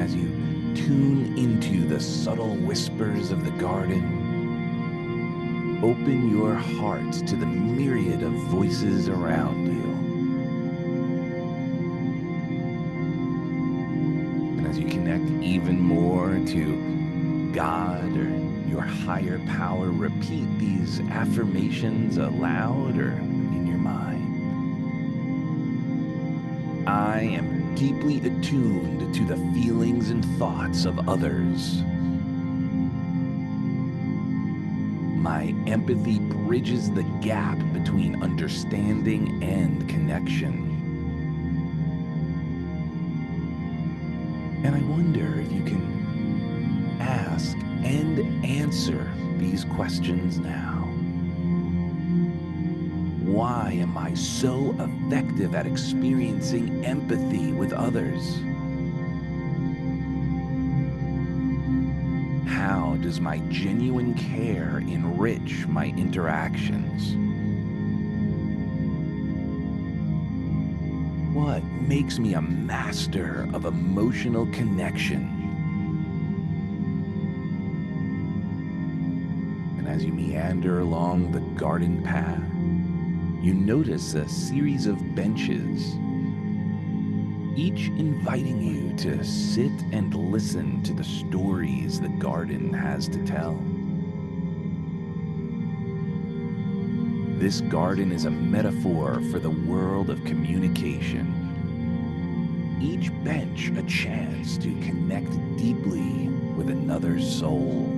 As you tune into the subtle whispers of the garden, open your heart to the myriad of voices around you. And as you connect even more to God or your higher power, repeat these affirmations aloud or in your mind. I am deeply attuned to the feelings and thoughts of others. My empathy bridges the gap between understanding and connection. And I wonder if you can ask and answer these questions now. Why am I so effective at experiencing empathy with others? How does my genuine care enrich my interactions? What makes me a master of emotional connection? And as you meander along the garden path, you notice a series of benches, each inviting you to sit and listen to the stories the garden has to tell. This garden is a metaphor for the world of communication. Each bench a chance to connect deeply with another soul.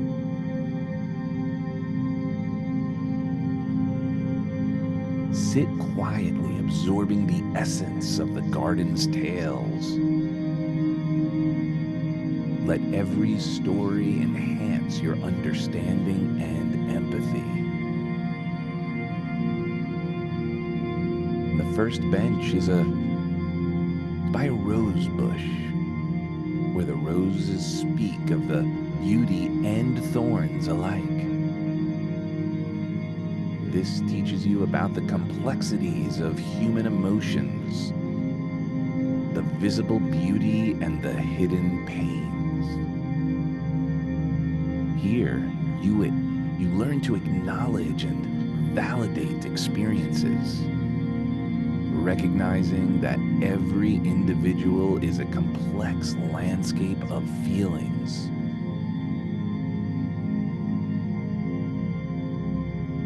Sit quietly, absorbing the essence of the garden's tales. Let every story enhance your understanding and empathy. The first bench is by a rose bush, where the roses speak of the beauty and thorns alike. This teaches you about the complexities of human emotions, the visible beauty and the hidden pains. Here, you learn to acknowledge and validate experiences, recognizing that every individual is a complex landscape of feelings.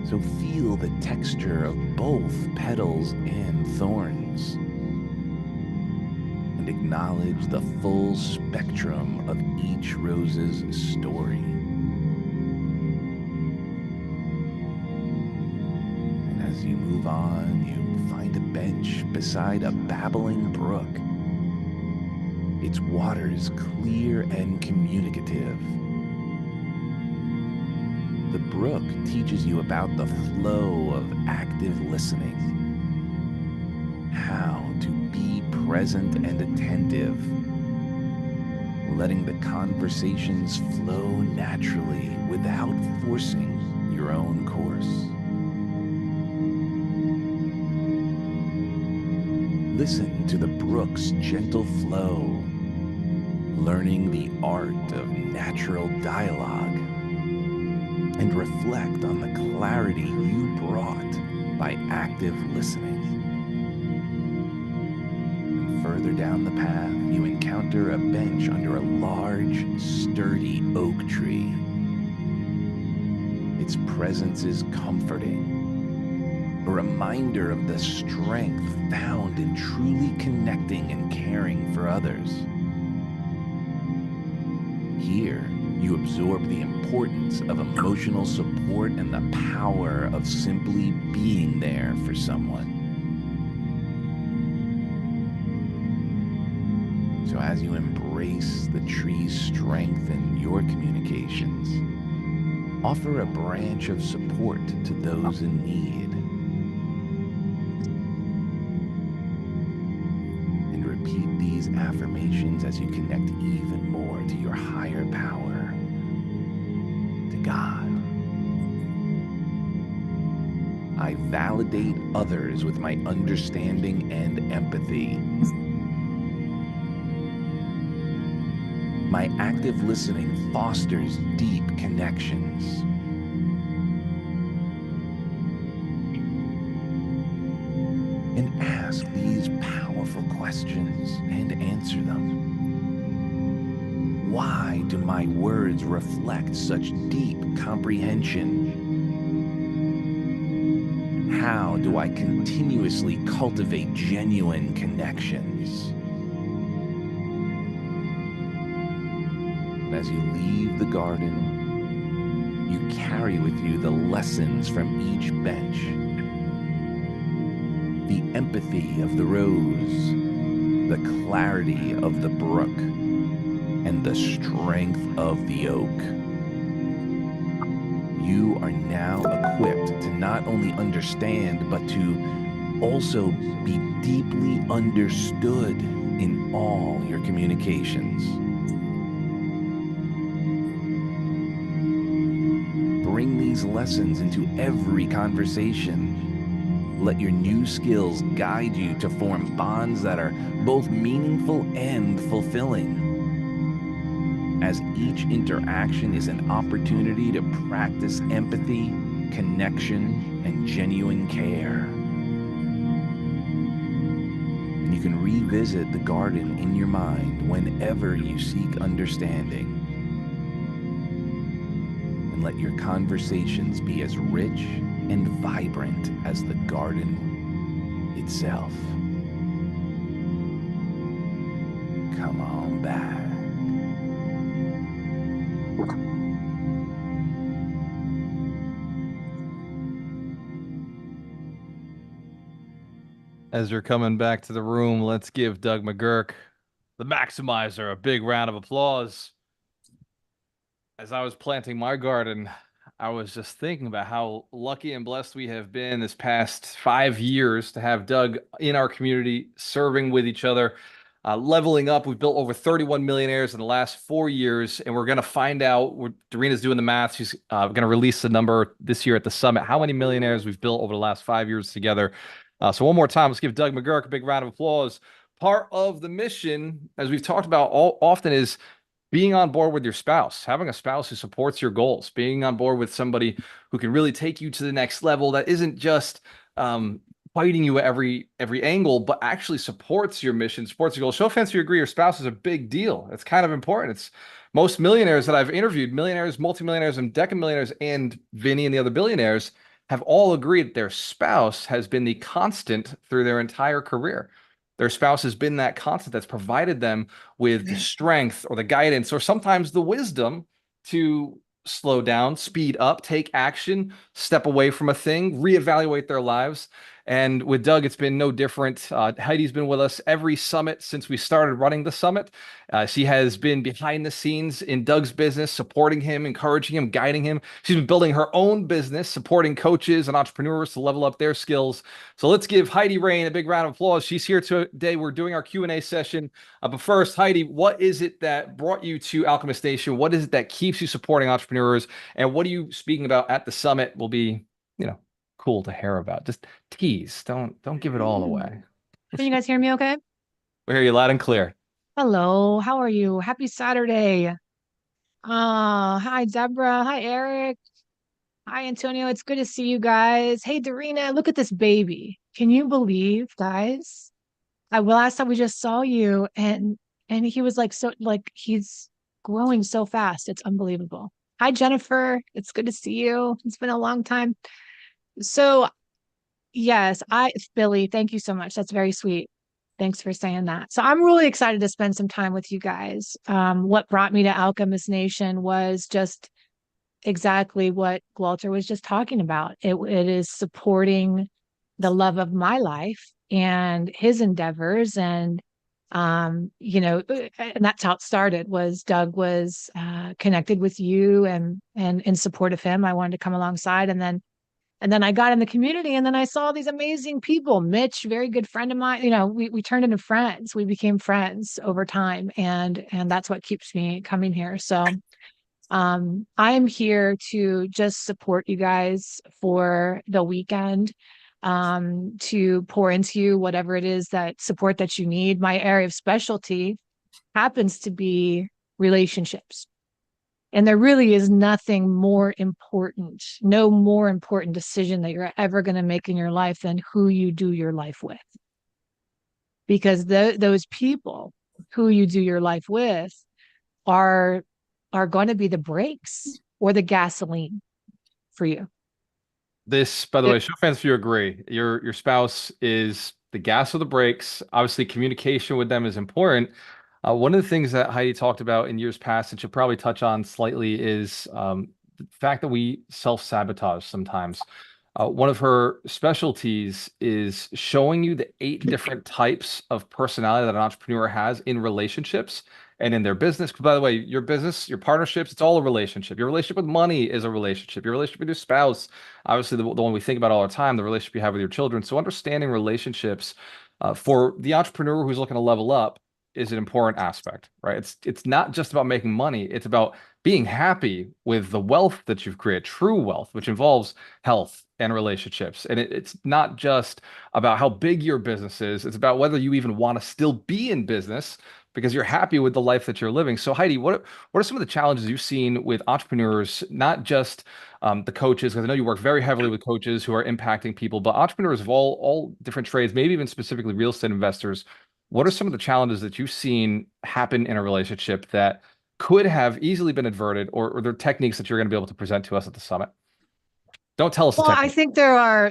So feel the texture of both petals and thorns, and acknowledge the full spectrum of each rose's story. And as you move on, you find a bench beside a babbling brook. Its waters clear and communicative. The brook teaches you about the flow of active listening, how to be present and attentive, letting the conversations flow naturally without forcing your own course. Listen to the brook's gentle flow, learning the art of natural dialogue, and reflect on the clarity you brought by active listening. And further down the path, you encounter a bench under a large, sturdy oak tree. Its presence is comforting, a reminder of the strength found in truly connecting and caring for others. Here, you absorb the importance of emotional support and the power of simply being there for someone. So as you embrace the tree's strength in your communications, offer a branch of support to those in need. And repeat these affirmations as you connect even more to your higher power, to God. I validate others with my understanding and empathy. My active listening fosters deep connections. And ask these powerful questions and answer them. Why do my words reflect such deep comprehension? How do I continuously cultivate genuine connections? And as you leave the garden, you carry with you the lessons from each bench. The empathy of the rose, the clarity of the brook, and the strength of the oak. You are now equipped to not only understand, but to also be deeply understood in all your communications. Bring these lessons into every conversation. Let your new skills guide you to form bonds that are both meaningful and fulfilling, as each interaction is an opportunity to practice empathy, connection, and genuine care. And you can revisit the garden in your mind whenever you seek understanding. And let your conversations be as rich and vibrant as the garden itself. Come on back. As you're coming back to the room, let's give Doug McGurk, the Maximizer, a big round of applause. As I was planting my garden, I was just thinking about how lucky and blessed we have been this past 5 years to have Doug in our community, serving with each other, leveling up. We've built over 31 millionaires in the last 4 years, and we're going to find out. Darina's doing the math. She's going to release the number this year at the summit, how many millionaires we've built over the last 5 years together. So one more time, let's give Doug McGurk a big round of applause. Part of the mission, as we've talked about often, is being on board with your spouse, having a spouse who supports your goals, being on board with somebody who can really take you to the next level, that isn't just fighting you at every angle, but actually supports your mission, supports your goals. Show of hands if you agree your spouse is a big deal. It's kind of important. It's most millionaires that I've interviewed, millionaires, multimillionaires, and decamillionaires, and Vinny and the other billionaires have all agreed that their spouse has been the constant through their entire career. Their spouse has been that constant that's provided them with the strength or the guidance or sometimes the wisdom to slow down, speed up, take action, step away from a thing, reevaluate their lives. And with Doug, it's been no different. Heidi's been with us every summit since we started running the summit. She has been behind the scenes in Doug's business, supporting him, encouraging him, guiding him. She's been building her own business, supporting coaches and entrepreneurs to level up their skills. So let's give Heidi Rain a big round of applause. She's here today. We're doing our Q&A session. But first, Heidi, what is it that brought you to Alchemist Nation? What is it that keeps you supporting entrepreneurs? And what are you speaking about at the summit will be, cool to hear about? Just tease. Don't give it all away. Can you guys hear me okay? We hear you loud and clear. Hello, how are you? Happy Saturday. Hi Deborah. Hi Eric. Hi Antonio. It's good to see you guys. Hey Darina, look at this baby. Can you believe, guys? Last time we just saw you and he was he's growing so fast. It's unbelievable. Hi Jennifer. It's good to see you. It's been a long time. So yes, Billy, thank you so much. That's very sweet. Thanks for saying that. So I'm really excited to spend some time with you guys. What brought me to Alchemist Nation was just exactly what Walter was just talking about. It is supporting the love of my life and his endeavors. And, and that's how it started. Was Doug was connected with you and in support of him. I wanted to come alongside, and then I got in the community, and then I saw these amazing people. Mitch, very good friend of mine. We turned into friends. We became friends over time, and that's what keeps me coming here. So I'm here to just support you guys for the weekend, to pour into you whatever it is that support that you need. My area of specialty happens to be relationships. And there really is nothing more important, no more important decision that you're ever going to make in your life than who you do your life with. Because those people who you do your life with are going to be the brakes or the gasoline for you. This, by the way, show fans if you agree, your spouse is the gas or the brakes. Obviously, communication with them is important. One of the things that Heidi talked about in years past, and she'll probably touch on slightly, is the fact that we self-sabotage sometimes. One of her specialties is showing you the 8 different types of personality that an entrepreneur has in relationships and in their business. By the way, your business, your partnerships, it's all a relationship. Your relationship with money is a relationship. Your relationship with your spouse, obviously the one we think about all the time, the relationship you have with your children. So understanding relationships for the entrepreneur who's looking to level up is an important aspect, right? It's not just about making money. It's about being happy with the wealth that you've created, true wealth, which involves health and relationships. And it's not just about how big your business is. It's about whether you even want to still be in business because you're happy with the life that you're living. So Heidi, what are some of the challenges you've seen with entrepreneurs, not just the coaches, because I know you work very heavily with coaches who are impacting people, but entrepreneurs of all different trades, maybe even specifically real estate investors. What are some of the challenges that you've seen happen in a relationship that could have easily been averted, or there are techniques that you're going to be able to present to us at the summit? Don't tell us the Well, technique. I think there are,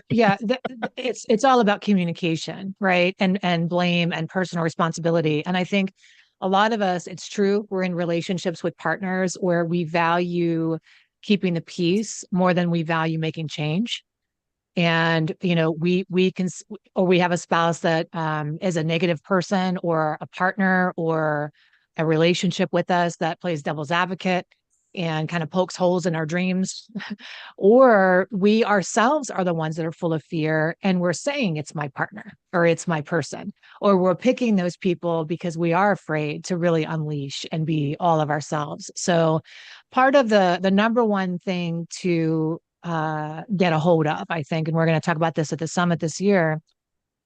it's all about communication, right? And blame and personal responsibility. And I think a lot of us, it's true, we're in relationships with partners where we value keeping the peace more than we value making change. And, we can, or we have a spouse that is a negative person, or a partner or a relationship with us that plays devil's advocate. and kind of pokes holes in our dreams, or we ourselves are the ones that are full of fear and we're saying it's my partner or it's my person, or we're picking those people because we are afraid to really unleash and be all of ourselves. So part of the number one thing to get a hold of, I think, and we're going to talk about this at the summit this year,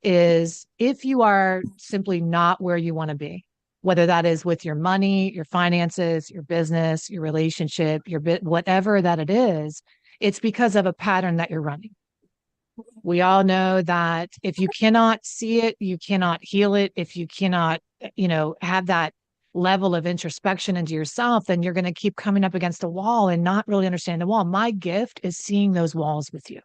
is if you are simply not where you want to be, whether that is with your money, your finances, your business, your relationship, whatever that it is, it's because of a pattern that you're running. We all know that if you cannot see it, you cannot heal it. If you cannot, have that level of introspection into yourself, then you're going to keep coming up against a wall and not really understand the wall. My gift is seeing those walls with you.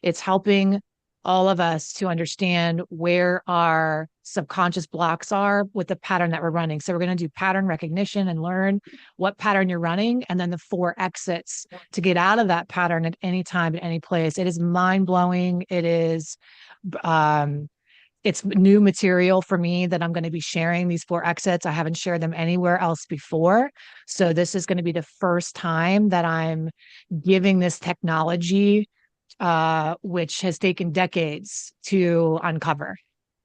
It's helping all of us to understand where our subconscious blocks are with the pattern that we're running. So we're going to do pattern recognition and learn what pattern you're running, and then the 4 exits to get out of that pattern at any time, at any place. It is mind-blowing. It's new material for me that I'm going to be sharing, these 4 exits. I haven't shared them anywhere else before. So this is going to be the first time that I'm giving this technology, which has taken decades to uncover.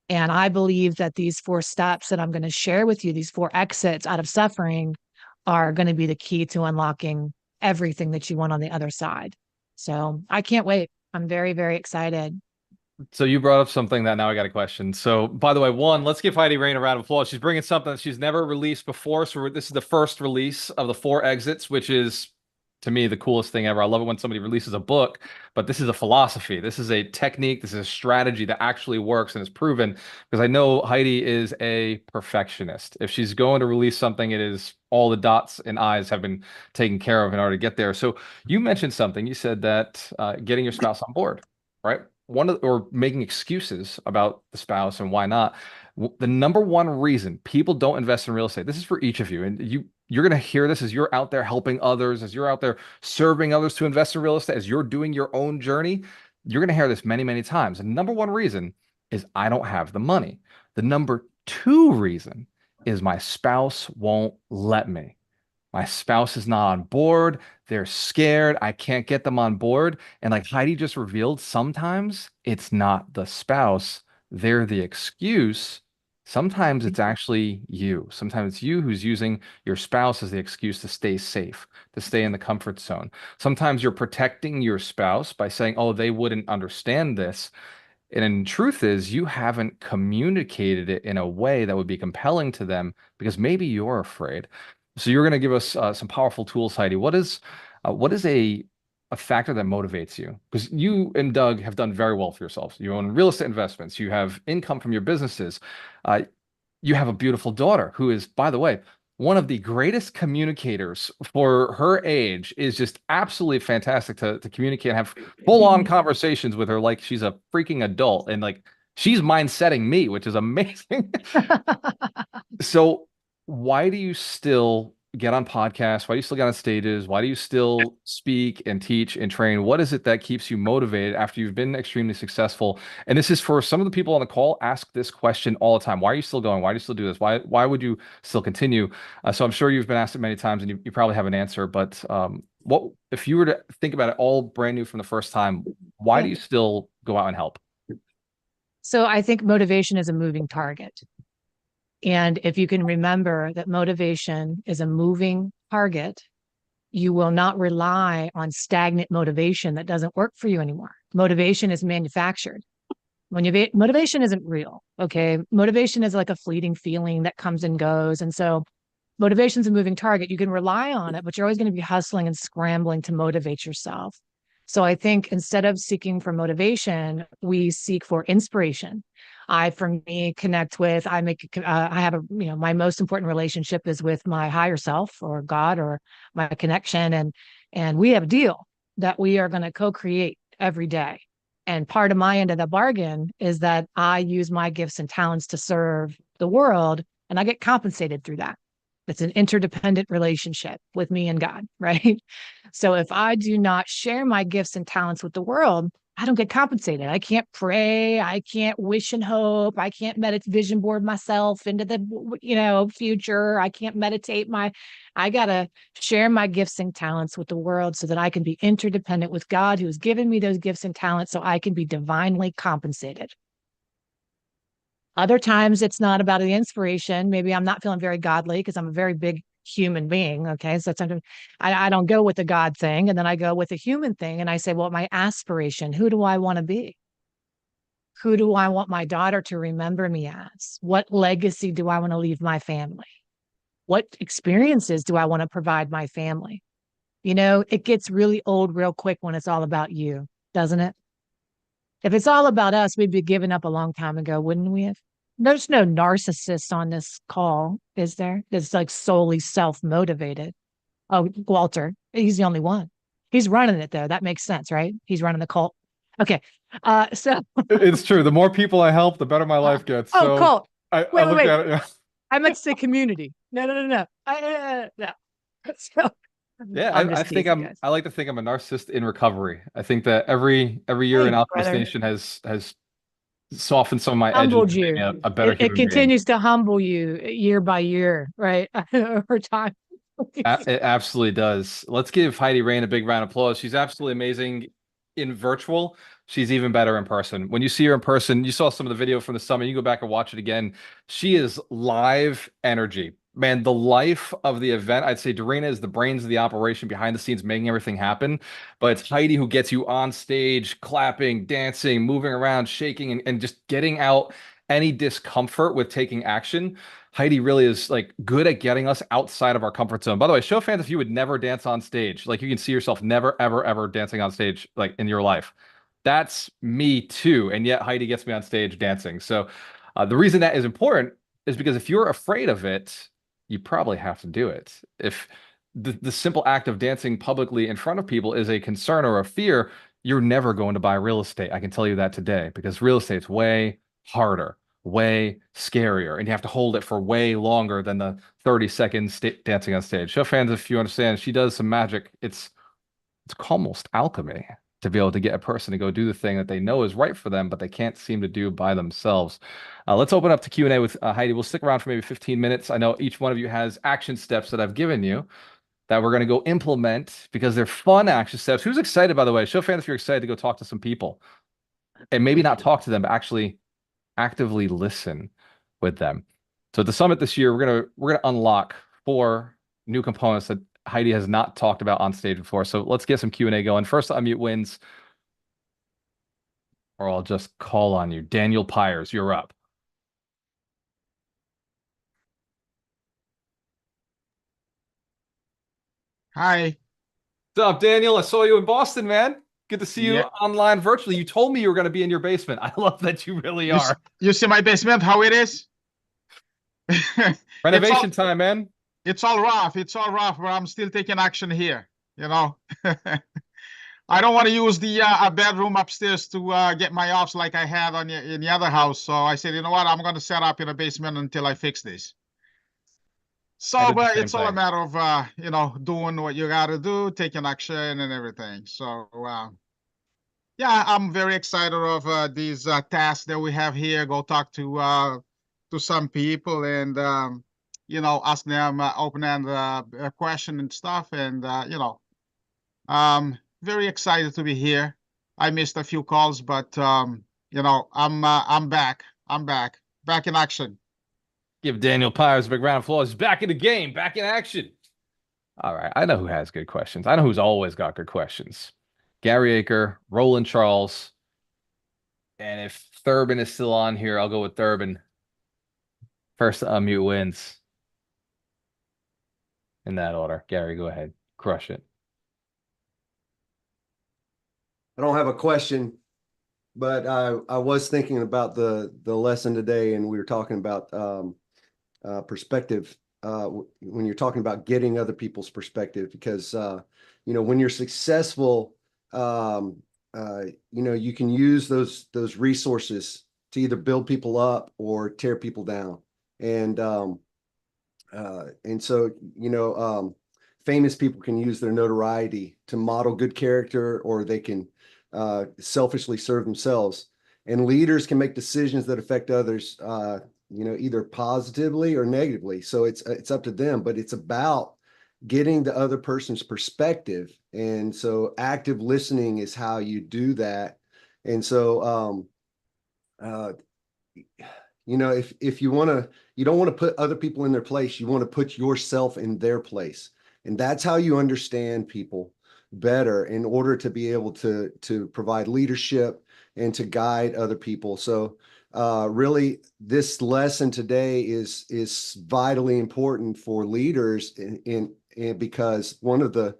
And I believe that these 4 steps that I'm going to share with you, these 4 exits out of suffering, are going to be the key to unlocking everything that you want on the other side. So I can't wait. I'm very, very excited. So you brought up something that now I got a question. So by the way, one, let's give Heidi Rain a round of applause. She's bringing something that she's never released before. So this is the first release of the 4 exits, which is, to me, the coolest thing ever. I love it when somebody releases a book, but this is a philosophy. This is a technique. This is a strategy that actually works and is proven, because I know Heidi is a perfectionist. If she's going to release something, it is all the dots and I's have been taken care of in order to get there. So you mentioned something. You said that getting your spouse on board, right? Or making excuses about the spouse and why not. The number one reason people don't invest in real estate, this is for each of you, and you're going to hear this as you're out there helping others, as you're out there serving others to invest in real estate, as you're doing your own journey. You're going to hear this many, many times. And number one reason is I don't have the money. The number 2 reason is my spouse won't let me. My spouse is not on board. They're scared. I can't get them on board. And like Heidi just revealed, sometimes it's not the spouse. They're the excuse. Sometimes it's actually you. Sometimes it's you who's using your spouse as the excuse to stay safe, to stay in the comfort zone. Sometimes you're protecting your spouse by saying, oh, they wouldn't understand this. And in truth is, you haven't communicated it in a way that would be compelling to them because maybe you're afraid. So you're going to give us some powerful tools, Heidi. What is a factor that motivates you? Because you and Doug have done very well for yourselves. You own real estate investments. You have income from your businesses. You have a beautiful daughter who is, by the way, one of the greatest communicators for her age. Is just absolutely fantastic to communicate and have full-on conversations with her like she's a freaking adult. And like she's mind-setting me, which is amazing. So why do you still get on podcasts? Why do you still get on stages? Why do you still speak and teach and train? What is it that keeps you motivated after you've been extremely successful? And this is for some of the people on the call, ask this question all the time. Why are you still going? Why do you still do this? Why would you still continue? So I'm sure you've been asked it many times and you probably have an answer, but what if you were to think about it all brand new from the first time, why do you still go out and help? So I think motivation is a moving target. And if you can remember that motivation is a moving target, you will not rely on stagnant motivation that doesn't work for you anymore. Motivation is manufactured. Motivation isn't real, okay? Motivation is like a fleeting feeling that comes and goes. And so motivation is a moving target. You can rely on it, but you're always going to be hustling and scrambling to motivate yourself. So I think instead of seeking for motivation, we seek for inspiration. I have my most important relationship is with my higher self or God or my connection. And we have a deal that we are going to co-create every day. And part of my end of the bargain is that I use my gifts and talents to serve the world, and I get compensated through that. It's an interdependent relationship with me and God, right? So if I do not share my gifts and talents with the world, I don't get compensated. I can't pray. I can't wish and hope. I can't meditate, vision board myself into the future. I can't meditate I got to share my gifts and talents with the world so that I can be interdependent with God who's given me those gifts and talents so I can be divinely compensated. Other times it's not about the inspiration. Maybe I'm not feeling very godly because I'm a very big human being. Okay. So sometimes I don't go with the God thing. And then I go with the human thing. And I say, well, my aspiration, who do I want to be? Who do I want my daughter to remember me as? What legacy do I want to leave my family? What experiences do I want to provide my family? It gets really old real quick when it's all about you, doesn't it? If it's all about us, we'd be giving up a long time ago, wouldn't we have? There's no narcissist on this call, is there? It's like solely self-motivated. Oh, Walter, he's the only one. He's running it though. That makes sense, right? He's running the cult. Okay. So It's true. The more people I help, the better my life gets. oh, So cult. I Wait. look at it. Yeah. I meant to say community. No. No. So Yeah, I'm I just think teasing, guys. I like to think I'm a narcissist in recovery. I think that every year Hey, in Alchemist brother. Nation has softened some of my edges Humbled and made you. me a better It human being. continues to humble you year by year, right? Over time. It absolutely does. Let's give Heidi Rain a big round of applause. She's absolutely amazing in virtual. She's even better in person. When you see her in person, you saw some of the video from the summit. You go back and watch it again. She is live energy. Man, the life of the event, I'd say Dorena is the brains of the operation behind the scenes, making everything happen. But it's Heidi who gets you on stage, clapping, dancing, moving around, shaking, and just getting out any discomfort with taking action. Heidi really is like good at getting us outside of our comfort zone. By the way, show fans if you would never dance on stage. Like you can see yourself never, ever, ever dancing on stage like in your life. That's me too. And yet Heidi gets me on stage dancing. So the reason that is important is because if you're afraid of it, you probably have to do it. If the simple act of dancing publicly in front of people is a concern or a fear, you're never going to buy real estate. I can tell you that today because real estate's way harder, way scarier, and you have to hold it for way longer than the 30 seconds dancing on stage. Show fans if you understand. She does some magic. It's almost alchemy to be able to get a person to go do the thing that they know is right for them, but they can't seem to do by themselves. Let's open up to Q&A with Heidi. We'll stick around for maybe 15 minutes. I know each one of you has action steps that I've given you that we're going to go implement because they're fun action steps. Who's excited, by the way? Show fans if you're excited to go talk to some people and maybe not talk to them, but actually actively listen with them. So at the summit this year, we're gonna unlock 4 new components that Heidi has not talked about on stage before. So let's get some Q&A going. First unmute wins, or I'll just call on you. Daniel Pyers, you're up. Hi. What's up, Daniel? I saw you in Boston, man. Good to see you Yeah. online virtually. You told me you were going to be in your basement. I love that you really You, are. you see my basement, how it is? Renovation time, man. It's all rough. It's all rough, but I'm still taking action here, you know. I don't want to use the bedroom upstairs to get my office like I had in the other house. So I said, you know what? I'm going to set up in a basement until I fix this. I So, did the but same it's all a thing. matter of, doing what you got to do, taking action and everything. So, yeah, I'm very excited of these tasks that we have here. Go talk to some people and ask them open-ended question and stuff. And very excited to be here. I missed a few calls, but I'm back. I'm back in action. Give Daniel Pyers a big round of applause. He's back in the game, back in action. All right. I know who has good questions. I know who's always got good questions. Gary Aker, Roland Charles. And if Thurbin is still on here, I'll go with Thurbin. First to unmute wins. In that order. Gary, go ahead. Crush it. I don't have a question, but I was thinking about the lesson today, and we were talking about perspective when you're talking about getting other people's perspective, because when you're successful, you can use those resources to either build people up or tear people down, and so famous people can use their notoriety to model good character, or they can selfishly serve themselves. And leaders can make decisions that affect others, either positively or negatively. So it's up to them, but it's about getting the other person's perspective. And so active listening is how you do that. And so, if you want to, you don't want to put other people in their place. You want to put yourself in their place. And that's how you understand people better in order to be able to provide leadership and to guide other people. So really, this lesson today is vitally important for leaders in because one of the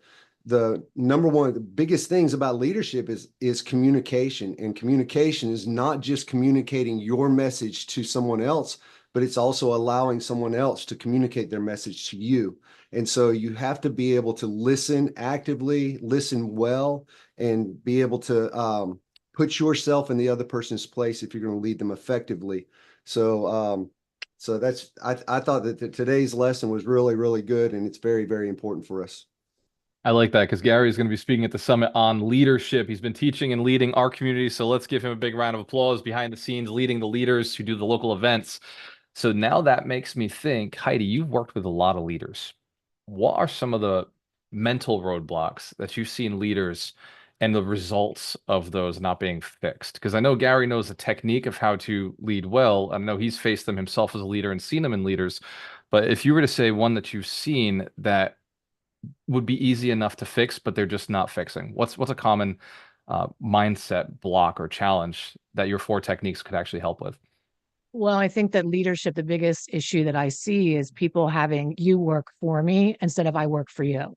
number one, the biggest things about leadership is communication. And communication is not just communicating your message to someone else, but it's also allowing someone else to communicate their message to you. And so you have to be able to listen actively, listen well, and be able to put yourself in the other person's place if you're going to lead them effectively. So that's I thought that today's lesson was really, really good, and it's very, very important for us. I like that because Gary is going to be speaking at the summit on leadership. He's been teaching and leading our community. So let's give him a big round of applause behind the scenes, leading the leaders who do the local events. So now that makes me think, Heidi, you've worked with a lot of leaders. What are some of the mental roadblocks that you've seen leaders and the results of those not being fixed? Because I know Gary knows the technique of how to lead well. I know he's faced them himself as a leader and seen them in leaders. But if you were to say one that you've seen that would be easy enough to fix, but they're just not fixing, what's a common mindset block or challenge that your four techniques could actually help with? Well, I think that leadership, the biggest issue that I see is people having you work for me instead of I work for you.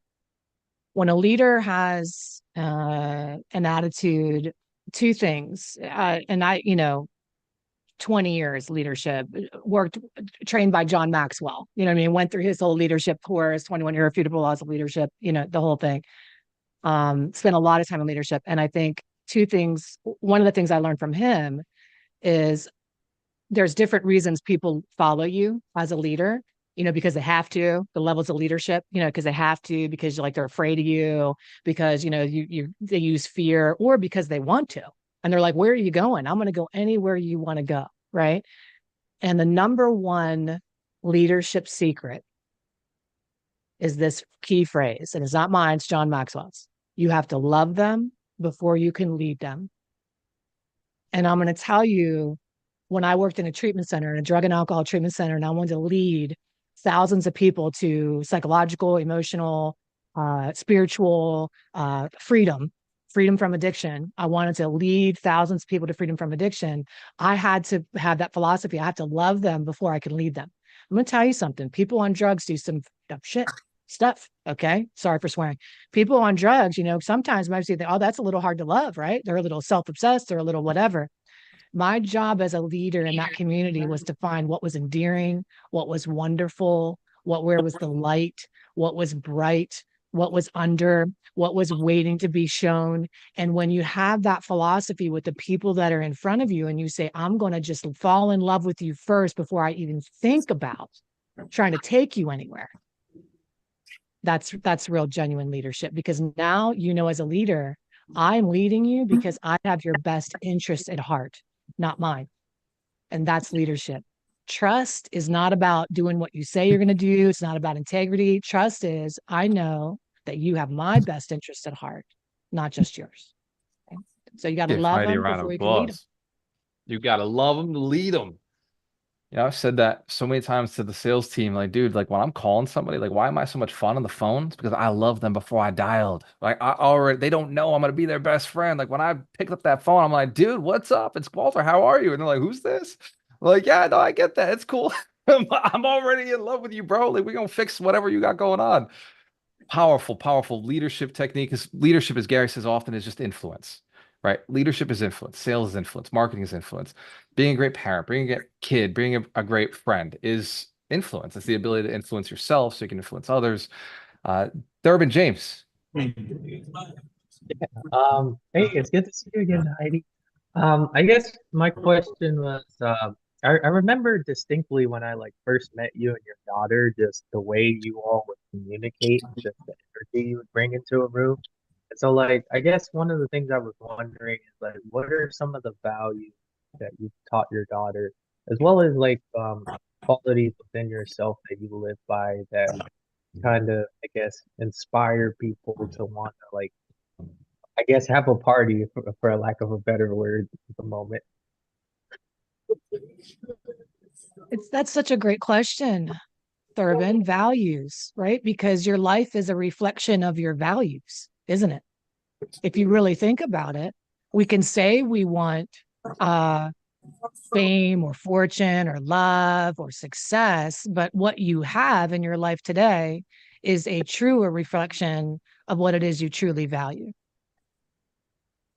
When a leader has an attitude, two things, and 20 years leadership, worked, trained by John Maxwell, you know what I mean? Went through his whole leadership course, 21 irrefutable laws of leadership, the whole thing. Spent a lot of time in leadership. And I think two things, one of the things I learned from him is there's different reasons people follow you as a leader, because they have to, the levels of leadership, because they have to, because they're afraid of you, because, they use fear, or because they want to. And they're like, where are you going? I'm going to go anywhere you want to go. Right. And the number one leadership secret is this key phrase, and it's not mine, it's John Maxwell's. You have to love them before you can lead them. And I'm going to tell you, when I worked in a treatment center, in a drug and alcohol treatment center, and I wanted to lead thousands of people to psychological, emotional, spiritual freedom from addiction. I wanted to lead thousands of people to freedom from addiction. I had to have that philosophy. I have to love them before I can lead them. I'm going to tell you something. People on drugs do some dumb stuff. Okay. Sorry for swearing. People on drugs, sometimes might say, oh, that's a little hard to love, right? They're a little self-obsessed. They're a little whatever. My job as a leader in that community was to find what was endearing, what was wonderful, where was the light, what was bright, what was under, what was waiting to be shown. And when you have that philosophy with the people that are in front of you and you say, I'm going to just fall in love with you first before I even think about trying to take you anywhere. That's real genuine leadership, because now, as a leader, I'm leading you because I have your best interest at heart, not mine. And that's leadership. Trust is not about doing what you say you're going to do. It's not about integrity. Trust is, I know that you have my best interest at heart, not just yours. Okay? So you got to Give love Heidi a them round of before you can lead them. applause. You got to love them to lead them. I've said that so many times to the sales team. Like, dude, like when I'm calling somebody, like, why am I so much fun on the phone? It's because I love them before I dialed. Like, they don't know I'm gonna be their best friend. Like when I picked up that phone, I'm like, dude, what's up? It's Walter. How are you? And they're like, who's this? I'm like, yeah, no, I get that. It's cool. I'm already in love with you, bro. Like, we're gonna fix whatever you got going on. Powerful, powerful leadership technique. Because leadership, as Gary says often, is just influence, right? Leadership is influence, sales is influence, marketing is influence. Being a great parent, being a great kid, being a great friend is influence. It's the ability to influence yourself so you can influence others. Durbin James. Hey, it's good to see you again, Heidi. I guess my question was, I remember distinctly when I first met you and your daughter, just the way you all would communicate, just the energy you would bring into a room. So like I guess one of the things I was wondering is like what are some of the values that you've taught your daughter, as well as like qualities within yourself that you live by that kind of I guess inspire people to want to like I guess have a party for a lack of a better word at the moment. That's such a great question, Thurban. Values, right? Because your life is a reflection of your values, isn't it? If you really think about it, we can say we want uh fame or fortune or love or success, but what you have in your life today is a truer reflection of what it is you truly value.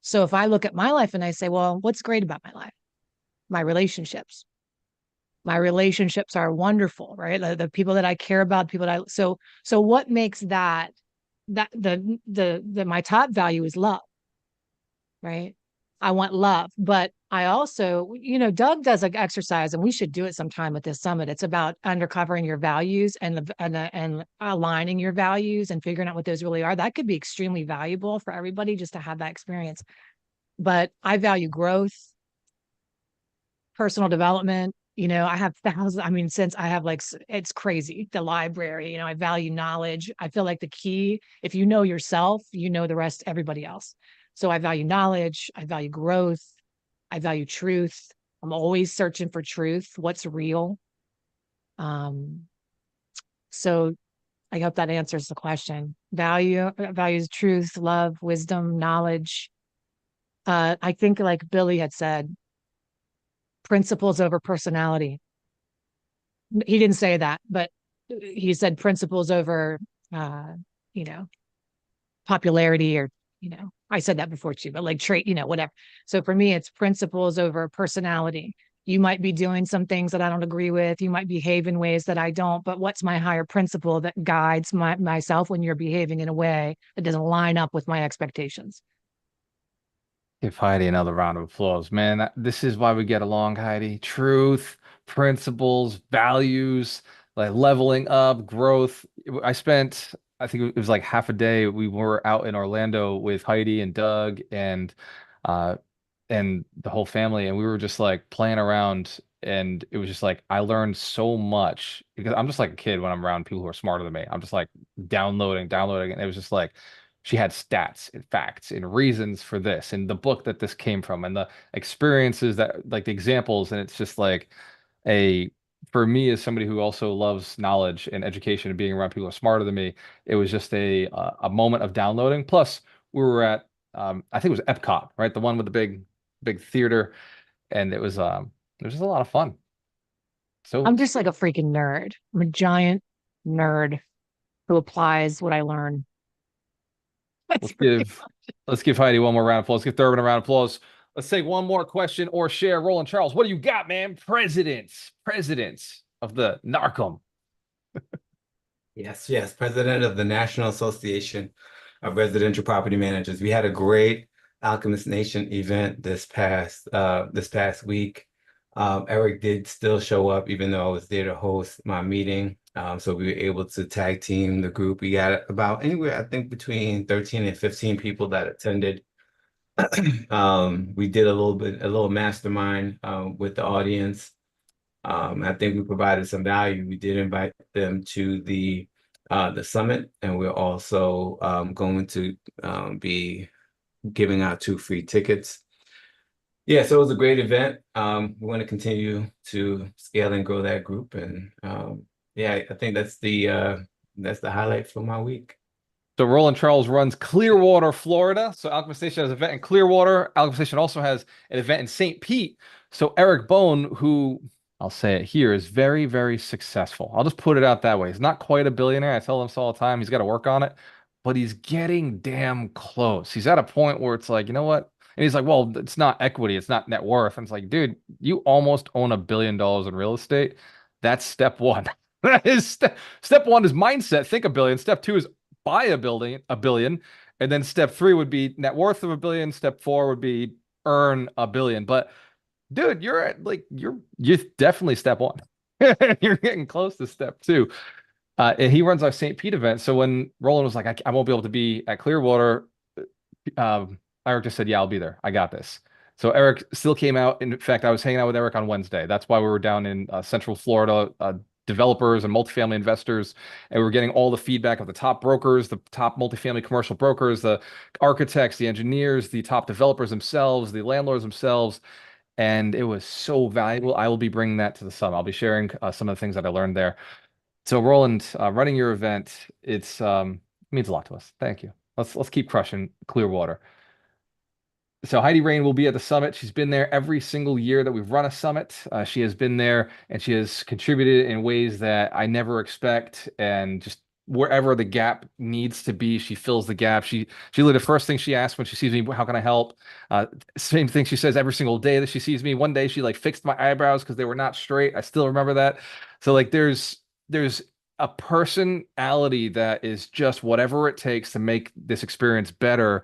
So if I look at my life and I say, well, what's great about my life? My relationships. My relationships are wonderful, right? The people that I care about, people that so what makes that the my top value is love, right? I want love, but I also, Doug does an exercise, and we should do it sometime at this summit. It's about undercovering your values and aligning your values and figuring out what those really are. That could be extremely valuable for everybody just to have that experience. But I value growth, personal development. I have thousands. I mean, since I have it's crazy, the library, I value knowledge. I feel like the key, if you know yourself, you know the rest, everybody else. So I value knowledge. I value growth. I value truth. I'm always searching for truth. What's real? Um, so I hope that answers the question. Values, truth, love, wisdom, knowledge. I think like Billy had said, principles over personality. He didn't say that, but he said principles over, uh, you know, popularity or, I said that before too, but like trait, whatever. So for me, it's principles over personality. You might be doing some things that I don't agree with. You might behave in ways that I don't, but what's my higher principle that guides myself when you're behaving in a way that doesn't line up with my expectations? Give Heidi another round of applause, man. This is why we get along, Heidi. Truth, principles, values, like leveling up, growth. I think it was like half a day. We were out in Orlando with Heidi and Doug uh, and the whole family, and we were just like playing around. And it was just like I learned so much because I'm just like a kid when I'm around people who are smarter than me. I'm just like downloading, and it was just like she had stats and facts and reasons for this and the book that this came from and the experiences that like the examples. And it's just like a for me as somebody who also loves knowledge and education and being around people who are smarter than me, it was just a moment of downloading. Plus, we were at I think it was Epcot, right? The one with the big theater, and it was just a lot of fun. So I'm just like a freaking nerd. I'm a giant nerd who applies what I learn. That's let's pretty give let's give Heidi one more round of applause. Give Thurman a round of applause. Let's take one more question or share. Roland Charles, what do you got, man? Presidents of the NARCOM. Yes, yes, president of the National Association of Residential Property Managers. We had a great Alchemist Nation event this past week. Eric did still show up, even though I was there to host my meeting. So we were able to tag team the group. We got about anywhere, I think, between 13 and 15 people that attended. We did a little mastermind with the audience. I think we provided some value. We did invite them to the summit, and we're also going to be giving out 2 free tickets. Yeah, so it was a great event. We want to continue to scale and grow that group, and yeah, I think that's the highlight for my week. So Roland Charles runs Clearwater, Florida. So Alchemist Nation has an event in Clearwater. Alchemist Nation also has an event in St. Pete. So Eric Bone, who I'll say it here, is very, very successful. I'll just put it out that way. He's not quite a billionaire. I tell him so all the time. He's got to work on it, but he's getting damn close. He's at a point where it's like, you know what? And he's like, well, it's not equity, it's not net worth. And it's like, dude, you almost own $1 billion in real estate. That's step one. That is step one is mindset. Think a billion. Step two is buy a billion. And then step three would be net worth of $1 billion. Step four would be earn $1 billion. But dude, you're definitely step one. You're getting close to step two. And he runs our St. Pete event. So when Roland was like, I won't be able to be at Clearwater, Eric just said, yeah, I'll be there. I got this. So Eric still came out. In fact, I was hanging out with Eric on Wednesday. That's why we were down in Central Florida, developers and multifamily investors, and we were getting all the feedback of the top brokers, the top multifamily commercial brokers, the architects, the engineers, the top developers themselves, the landlords themselves, and it was so valuable. I will be bringing that to the summit. I'll be sharing some of the things that I learned there. So Roland, running your event, it's means a lot to us. Thank you. Let's keep crushing Clearwater. So Heidi Rain will be at the summit. She's been there every single year that we've run a summit. She has been there and she has contributed in ways that I never expect. And just wherever the gap needs to be, she fills the gap. She literally, the first thing she asks when she sees me, how can I help? Same thing she says every single day that she sees me. One day she like fixed my eyebrows because they were not straight. I still remember that. So like there's a personality that is just whatever it takes to make this experience better.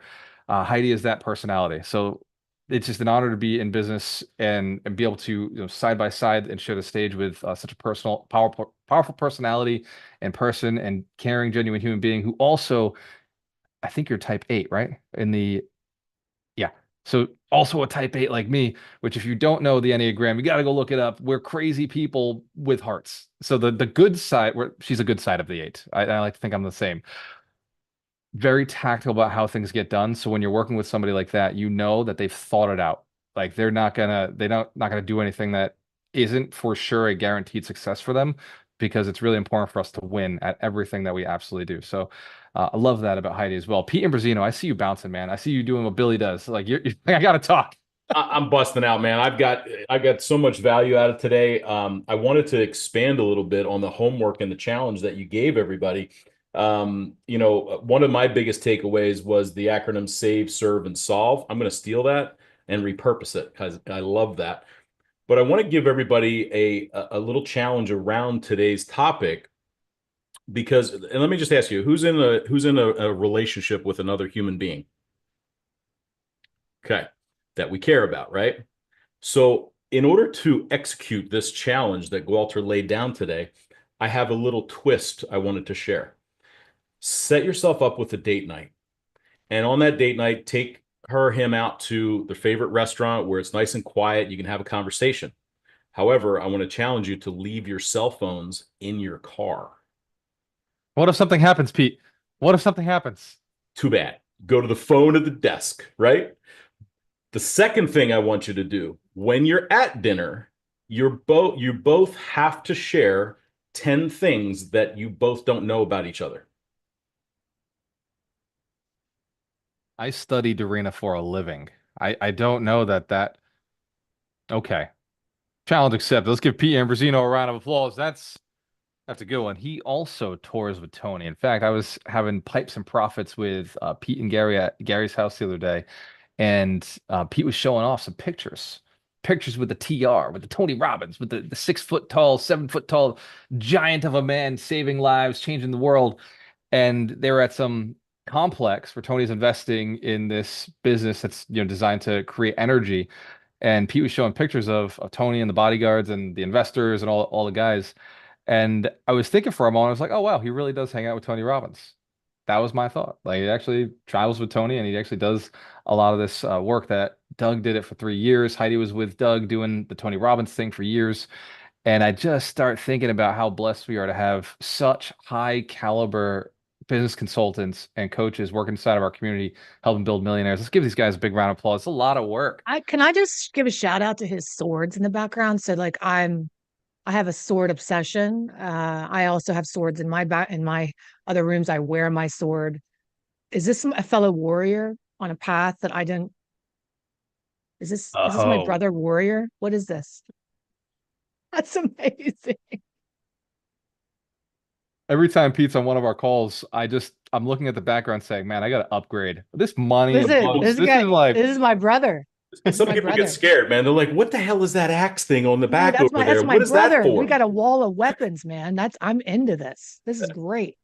Heidi is that personality. So it's just an honor to be in business and be able to side by side and share the stage with such a personal, powerful personality and person and caring, genuine human being who also, I think you're type 8, right? Yeah. So also a type 8 like me, which if you don't know the Enneagram, you got to go look it up. We're crazy people with hearts. So the good side, she's a good side of the 8. I like to think I'm the same. Very tactile about how things get done. So when you're working with somebody like that, you know that they've thought it out. Like they're not gonna do anything that isn't for sure a guaranteed success for them, because it's really important for us to win at everything that we absolutely do. So I love that about Heidi as well. Pete Ambrosino, I see you bouncing, man. I see you doing what Billy does. Like I gotta talk. I'm busting out, man. I've got so much value out of today. I wanted to expand a little bit on the homework and the challenge that you gave everybody. One of my biggest takeaways was the acronym SAVE, SERVE, and SOLVE. I'm going to steal that and repurpose it because I love that. But I want to give everybody a little challenge around today's topic because, and let me just ask you, who's in a relationship with another human being? Okay, that we care about, right? So in order to execute this challenge that Walter laid down today, I have a little twist I wanted to share. Set yourself up with a date night. And on that date night, take him out to their favorite restaurant where it's nice and quiet. You can have a conversation. However, I want to challenge you to leave your cell phones in your car. What if something happens, Pete? What if something happens? Too bad. Go to the phone at the desk, right? The second thing I want you to do when you're at dinner, you both have to share 10 things that you both don't know about each other. I study Dorina for a living. I don't know that. Okay. Challenge accepted. Let's give Pete Ambrosino a round of applause. That's a good one. He also tours with Tony. In fact, I was having pipes and profits with Pete and Gary at Gary's house the other day, and Pete was showing off some pictures with the TR, with the Tony Robbins, with the 6 foot tall, 7 foot tall giant of a man saving lives, changing the world. And they were at some complex where Tony's investing in this business that's designed to create energy. And Pete was showing pictures of Tony and the bodyguards and the investors and all the guys. And I was thinking for a moment, I was like, oh wow, he really does hang out with Tony Robbins. That was my thought. Like he actually travels with Tony and he actually does a lot of this work that Doug did it for 3 years. Heidi was with Doug doing the Tony Robbins thing for years. And I just start thinking about how blessed we are to have such high caliber business consultants and coaches working inside of our community, helping build millionaires. Let's give these guys a big round of applause. It's a lot of work. Can I just give a shout out to his swords in the background? So like I have a sword obsession. I also have swords in my other rooms. I wear my sword. Is this a fellow warrior on a path that I didn't? Is this my brother warrior? What is this? That's amazing. Every time Pete's on one of our calls, I'm looking at the background saying, man, I got to upgrade this money. This is my brother. Some people get scared, man. They're like, what the hell is that axe thing on the back over there? That's my What is that brother. for? We got a wall of weapons, man. I'm into this. This is great.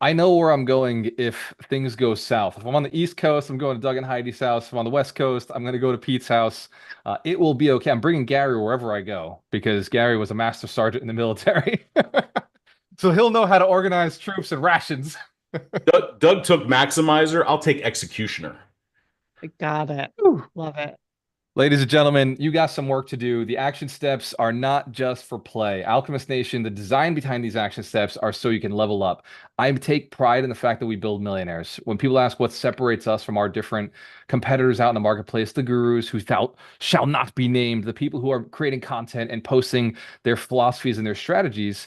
I know where I'm going if things go south. If I'm on the East Coast, I'm going to Doug and Heidi's house. If I'm on the West Coast, I'm going to go to Pete's house. It will be okay. I'm bringing Gary wherever I go because Gary was a master sergeant in the military. So he'll know how to organize troops and rations. Doug took Maximizer. I'll take Executioner. Got it. Love it. Ladies and gentlemen, you got some work to do. The action steps are not just for play. Alchemist Nation, the design behind these action steps are so you can level up. I take pride in the fact that we build millionaires. When people ask what separates us from our different competitors out in the marketplace, the gurus who shall not be named, the people who are creating content and posting their philosophies and their strategies,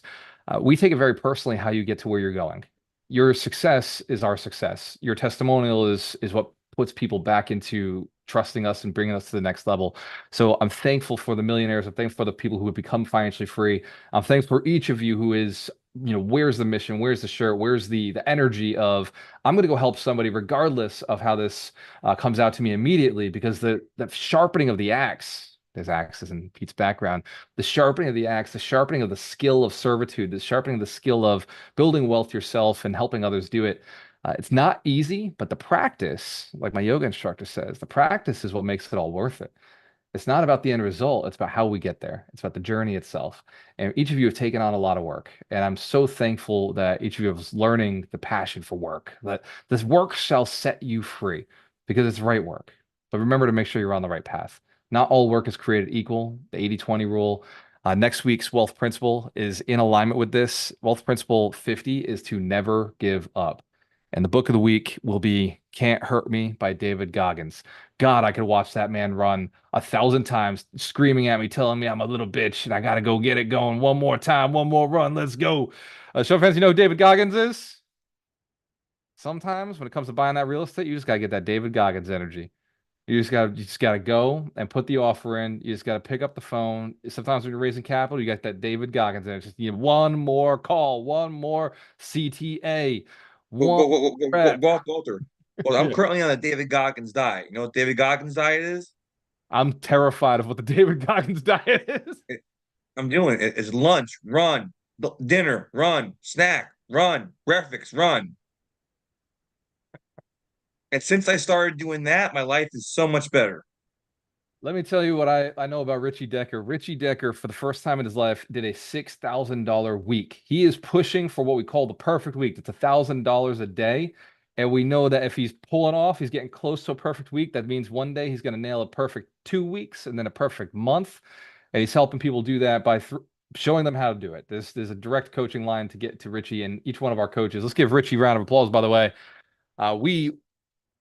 we take it very personally how you get to where you're going. Your success is our success. Your testimonial is what puts people back into trusting us and bringing us to the next level. So I'm thankful for the millionaires. I'm thankful for the people who have become financially free. I'm thankful for each of you who is, where's the mission? Where's the shirt? Where's the energy of, I'm going to go help somebody regardless of how this comes out to me immediately, because the sharpening of the axe, there's axes in Pete's background, the sharpening of the axe, the sharpening of the skill of servitude, the sharpening of the skill of building wealth yourself and helping others do it. It's not easy, but the practice, like my yoga instructor says, the practice is what makes it all worth it. It's not about the end result. It's about how we get there. It's about the journey itself. And each of you have taken on a lot of work. And I'm so thankful that each of you is learning the passion for work, that this work shall set you free because it's right work. But remember to make sure you're on the right path. Not all work is created equal. The 80-20 rule. Next week's wealth principle is in alignment with this. Wealth principle 50 is to never give up. And the book of the week will be Can't Hurt Me by David Goggins. God, I could watch that man run 1,000 times, screaming at me, telling me I'm a little bitch and I got to go get it going one more time, one more run. Let's go. Show fans, you know who David Goggins is? Sometimes when it comes to buying that real estate, you just got to get that David Goggins energy. You just gotta go and put the offer in. You just gotta pick up the phone. Sometimes when you're raising capital, you got that David Goggins energy. Just need one more call, one more CTA. Walter. Well, I'm currently on a David Goggins diet. You know what David Goggins diet is? I'm terrified of what the David Goggins diet is. I'm doing it. It's lunch, run, dinner, run, snack, run, breakfast, run. And since I started doing that, my life is so much better. Let me tell you what I know about Richie Decker. Richie Decker, for the first time in his life, did a $6,000 week. He is pushing for what we call the perfect week. That's $1,000 a day. And we know that if he's pulling off, he's getting close to a perfect week. That means one day he's going to nail a perfect 2 weeks and then a perfect month. And he's helping people do that by showing them how to do it. There's a direct coaching line to get to Richie and each one of our coaches. Let's give Richie a round of applause, by the way.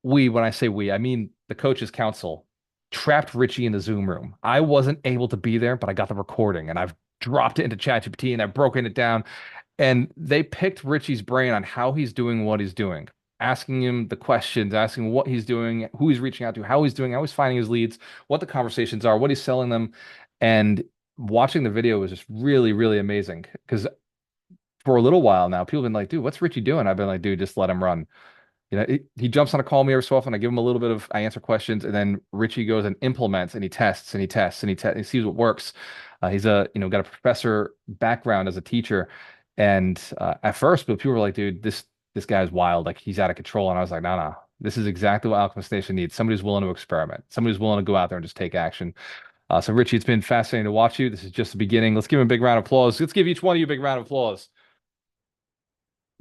When I say we, I mean the coaches council trapped Richie in the Zoom room. I wasn't able to be there, but I got the recording and I've dropped it into ChatGPT and I've broken it down. And they picked Richie's brain on how he's doing what he's doing, asking him the questions, asking what he's doing, who he's reaching out to, how he's doing, how he's finding his leads, what the conversations are, what he's selling them. And watching the video was just really, really amazing. Because for a little while now, people have been like, dude, what's Richie doing? I've been like, dude, just let him run. He jumps on a call me every so often. I give him a little bit of, I answer questions, and then Richie goes and implements, and he tests, and he tests, and he sees what works. He's got a professor background as a teacher, and at first, but people were like, "Dude, this guy's wild. Like he's out of control." And I was like, "No, this is exactly what Alchemist Nation needs. Somebody who's willing to experiment. Somebody who's willing to go out there and just take action." So Richie, it's been fascinating to watch you. This is just the beginning. Let's give him a big round of applause. Let's give each one of you a big round of applause.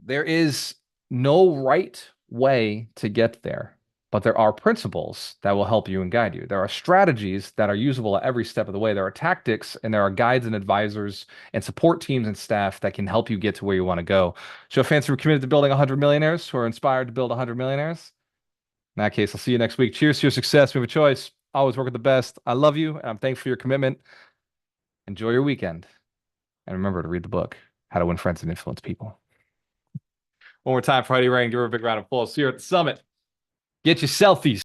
There is no right way to get there, but there are principles that will help you and guide you. There are strategies that are usable at every step of the way. There are tactics, and there are guides and advisors and support teams and staff that can help you get to where you want to go. Show fans who are committed to building 100 millionaires, who are inspired to build 100 millionaires. In that case, I'll see you next week. Cheers to your success. We have a choice. Always work with the best. I love you, and I'm thankful for your commitment. Enjoy your weekend. And remember to read the book, How to Win Friends and Influence People. One more time for Heidi Ray and give her a big round of applause here at the summit. Get your selfies.